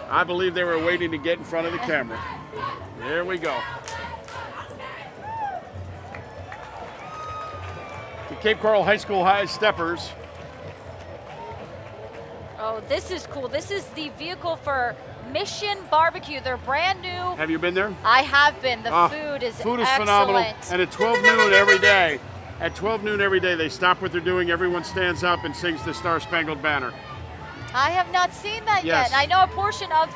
I believe they were waiting to get in front of the camera. There we go. The Cape Coral High School High Steppers. Oh, this is cool. This is the vehicle for Mission Barbecue. They're brand new. Have you been there? I have been. The food is excellent. Phenomenal. And at 12 noon every day, at 12 noon every day, they stop what they're doing. Everyone stands up and sings the Star Spangled Banner. I have not seen that Yes. yet. I know a portion of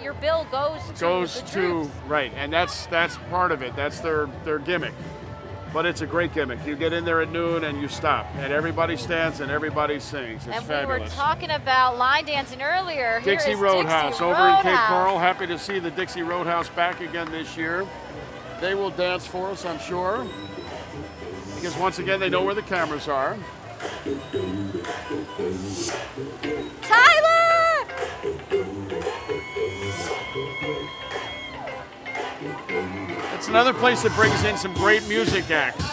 your bill goes to the troops. Right, and that's part of it. That's their gimmick. But it's a great gimmick. You get in there at noon and you stop, and everybody stands and everybody sings. It's fabulous. And we were talking about line dancing earlier. Dixie Here is Roadhouse Dixie over Roadhouse. in Cape Coral. Happy to see the Dixie Roadhouse back again this year. They will dance for us, I'm sure, because once again they know where the cameras are. Tyler! It's another place that brings in some great music acts.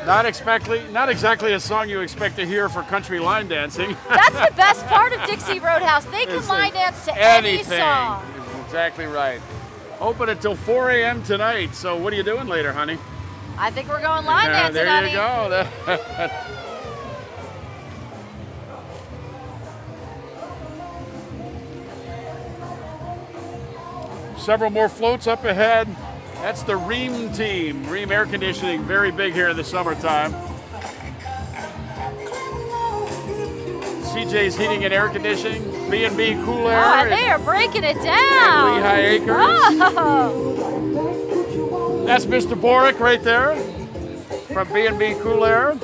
Not exactly a song you expect to hear for country line dancing. That's the best part of Dixie Roadhouse. They can line dance to any song. Exactly right. Open until 4 a.m. tonight. So what are you doing later, honey? I think we're going line dancing, there honey. you go. Several more floats up ahead. That's the Ream team. Ream Air Conditioning, very big here in the summertime. CJ's Heating and Air Conditioning, B&B Cool Air. Oh, and they are breaking it down. Lehigh Acres. Oh. That's Mr. Boric right there from B&B Cool Air.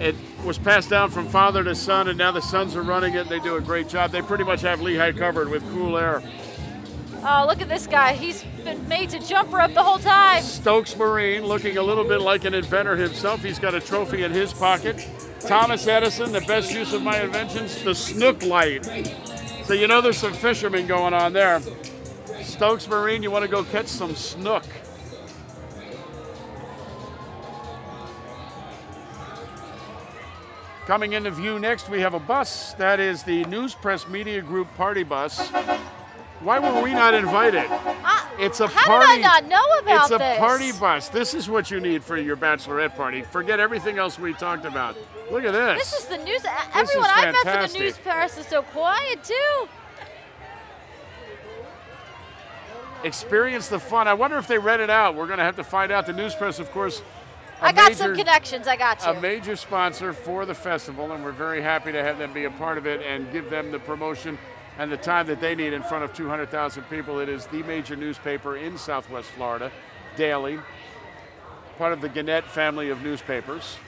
It was passed down from father to son, and now the sons are running it. They do a great job. They pretty much have Lehigh covered with Cool Air. Oh, look at this guy. He's been made to jump rope the whole time. Stokes Marine, looking a little bit like an inventor himself. He's got a trophy in his pocket. Thomas Edison, the best use of my inventions, the snook light. So you know there's some fishermen going on there. Stokes Marine, you want to go catch some snook. Coming into view next, we have a bus. That is the News Press Media Group party bus. Why were we not invited? It's a how party. did I not know about this? It's a this? party bus. This is what you need for your bachelorette party. Forget everything else we talked about. Look at this. This is the news. Everyone I've met for the news press is so quiet too. Experience the fun. I wonder if they read it out. We're going to have to find out. The News Press, of course, I got some connections. I got you. A major sponsor for the festival, and we're very happy to have them be a part of it and give them the promotion and the time that they need in front of 200,000 people. It is the major newspaper in Southwest Florida, daily, part of the Gannett family of newspapers.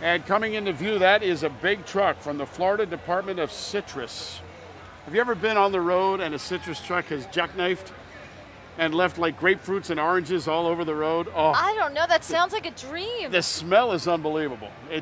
And coming into view, that is a big truck from the Florida Department of Citrus. Have you ever been on the road and a citrus truck has jackknifed and left like grapefruits and oranges all over the road? Oh, I don't know. That sounds like a dream. the smell is unbelievable. You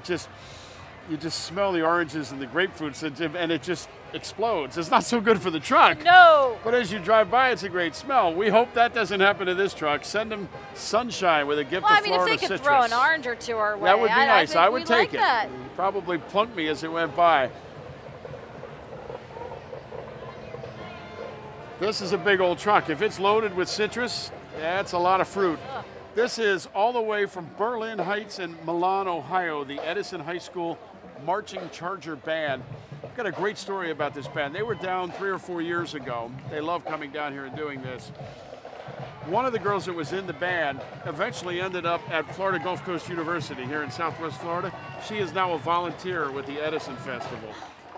just smell the oranges and the grapefruits, and it just explodes. It's not so good for the truck. No. But as you drive by, it's a great smell. We hope that doesn't happen to this truck. Send them sunshine with a gift of Florida citrus. Well, I mean, if they could throw an orange or two our way, that would be nice. I would take like that. it. Probably plunk me as it went by. This is a big old truck. If it's loaded with citrus, that's a lot of fruit. This is all the way from Berlin Heights in Milan, Ohio, the Edison High School Marching Charger Band. I've got a great story about this band. They were down 3 or 4 years ago. They love coming down here and doing this. One of the girls that was in the band eventually ended up at Florida Gulf Coast University here in Southwest Florida. She is now a volunteer with the Edison Festival.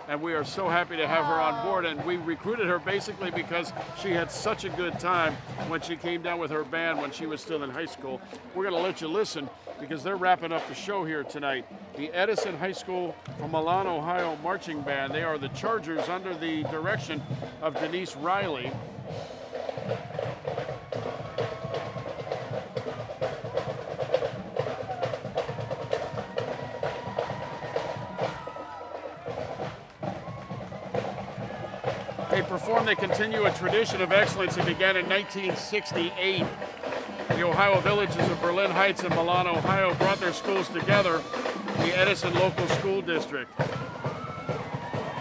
And we are so happy to have her on board. And we recruited her basically because she had such a good time when she came down with her band when she was still in high school. We're going to let you listen because they're wrapping up the show here tonight. The Edison High School from Milan, Ohio Marching Band. They are the Chargers under the direction of Denise Riley. They continue a tradition of excellence that began in 1968. The Ohio Villages of Berlin Heights and Milan, Ohio brought their schools together, the Edison Local School District.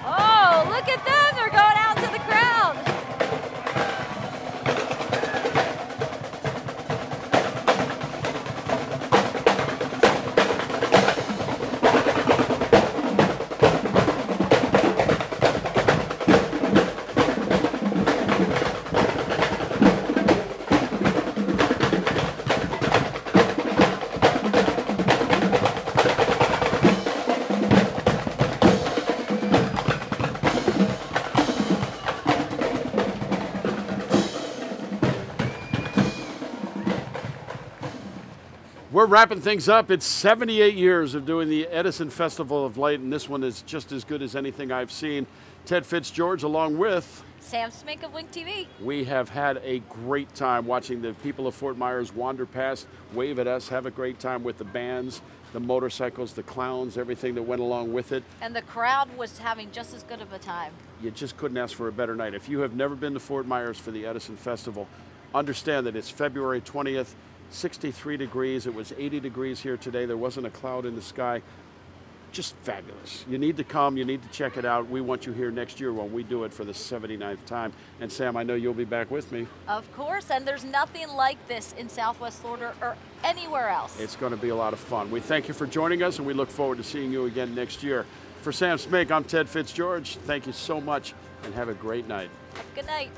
Oh, look at them, they're going out to the crowd. We're wrapping things up. It's 78 years of doing the Edison Festival of Light, and this one is just as good as anything I've seen. Ted Fitzgeorge along with Sam Smink of Wink TV. We have had a great time watching the people of Fort Myers wander past, wave at us, have a great time with the bands, the motorcycles, the clowns, everything that went along with it. And the crowd was having just as good of a time. You just couldn't ask for a better night. If you have never been to Fort Myers for the Edison Festival, understand that it's February 20th, 63 degrees. It was 80 degrees here today. There wasn't a cloud in the sky. Just fabulous. You need to come. You need to check it out. We want you here next year when we do it for the 79th time. And Sam, I know you'll be back with me. Of course, and there's nothing like this in Southwest Florida or anywhere else. It's going to be a lot of fun. We thank you for joining us, and we look forward to seeing you again next year. For Sam Smink, I'm Ted Fitzgeorge. Thank you so much, and have a great night. Good night.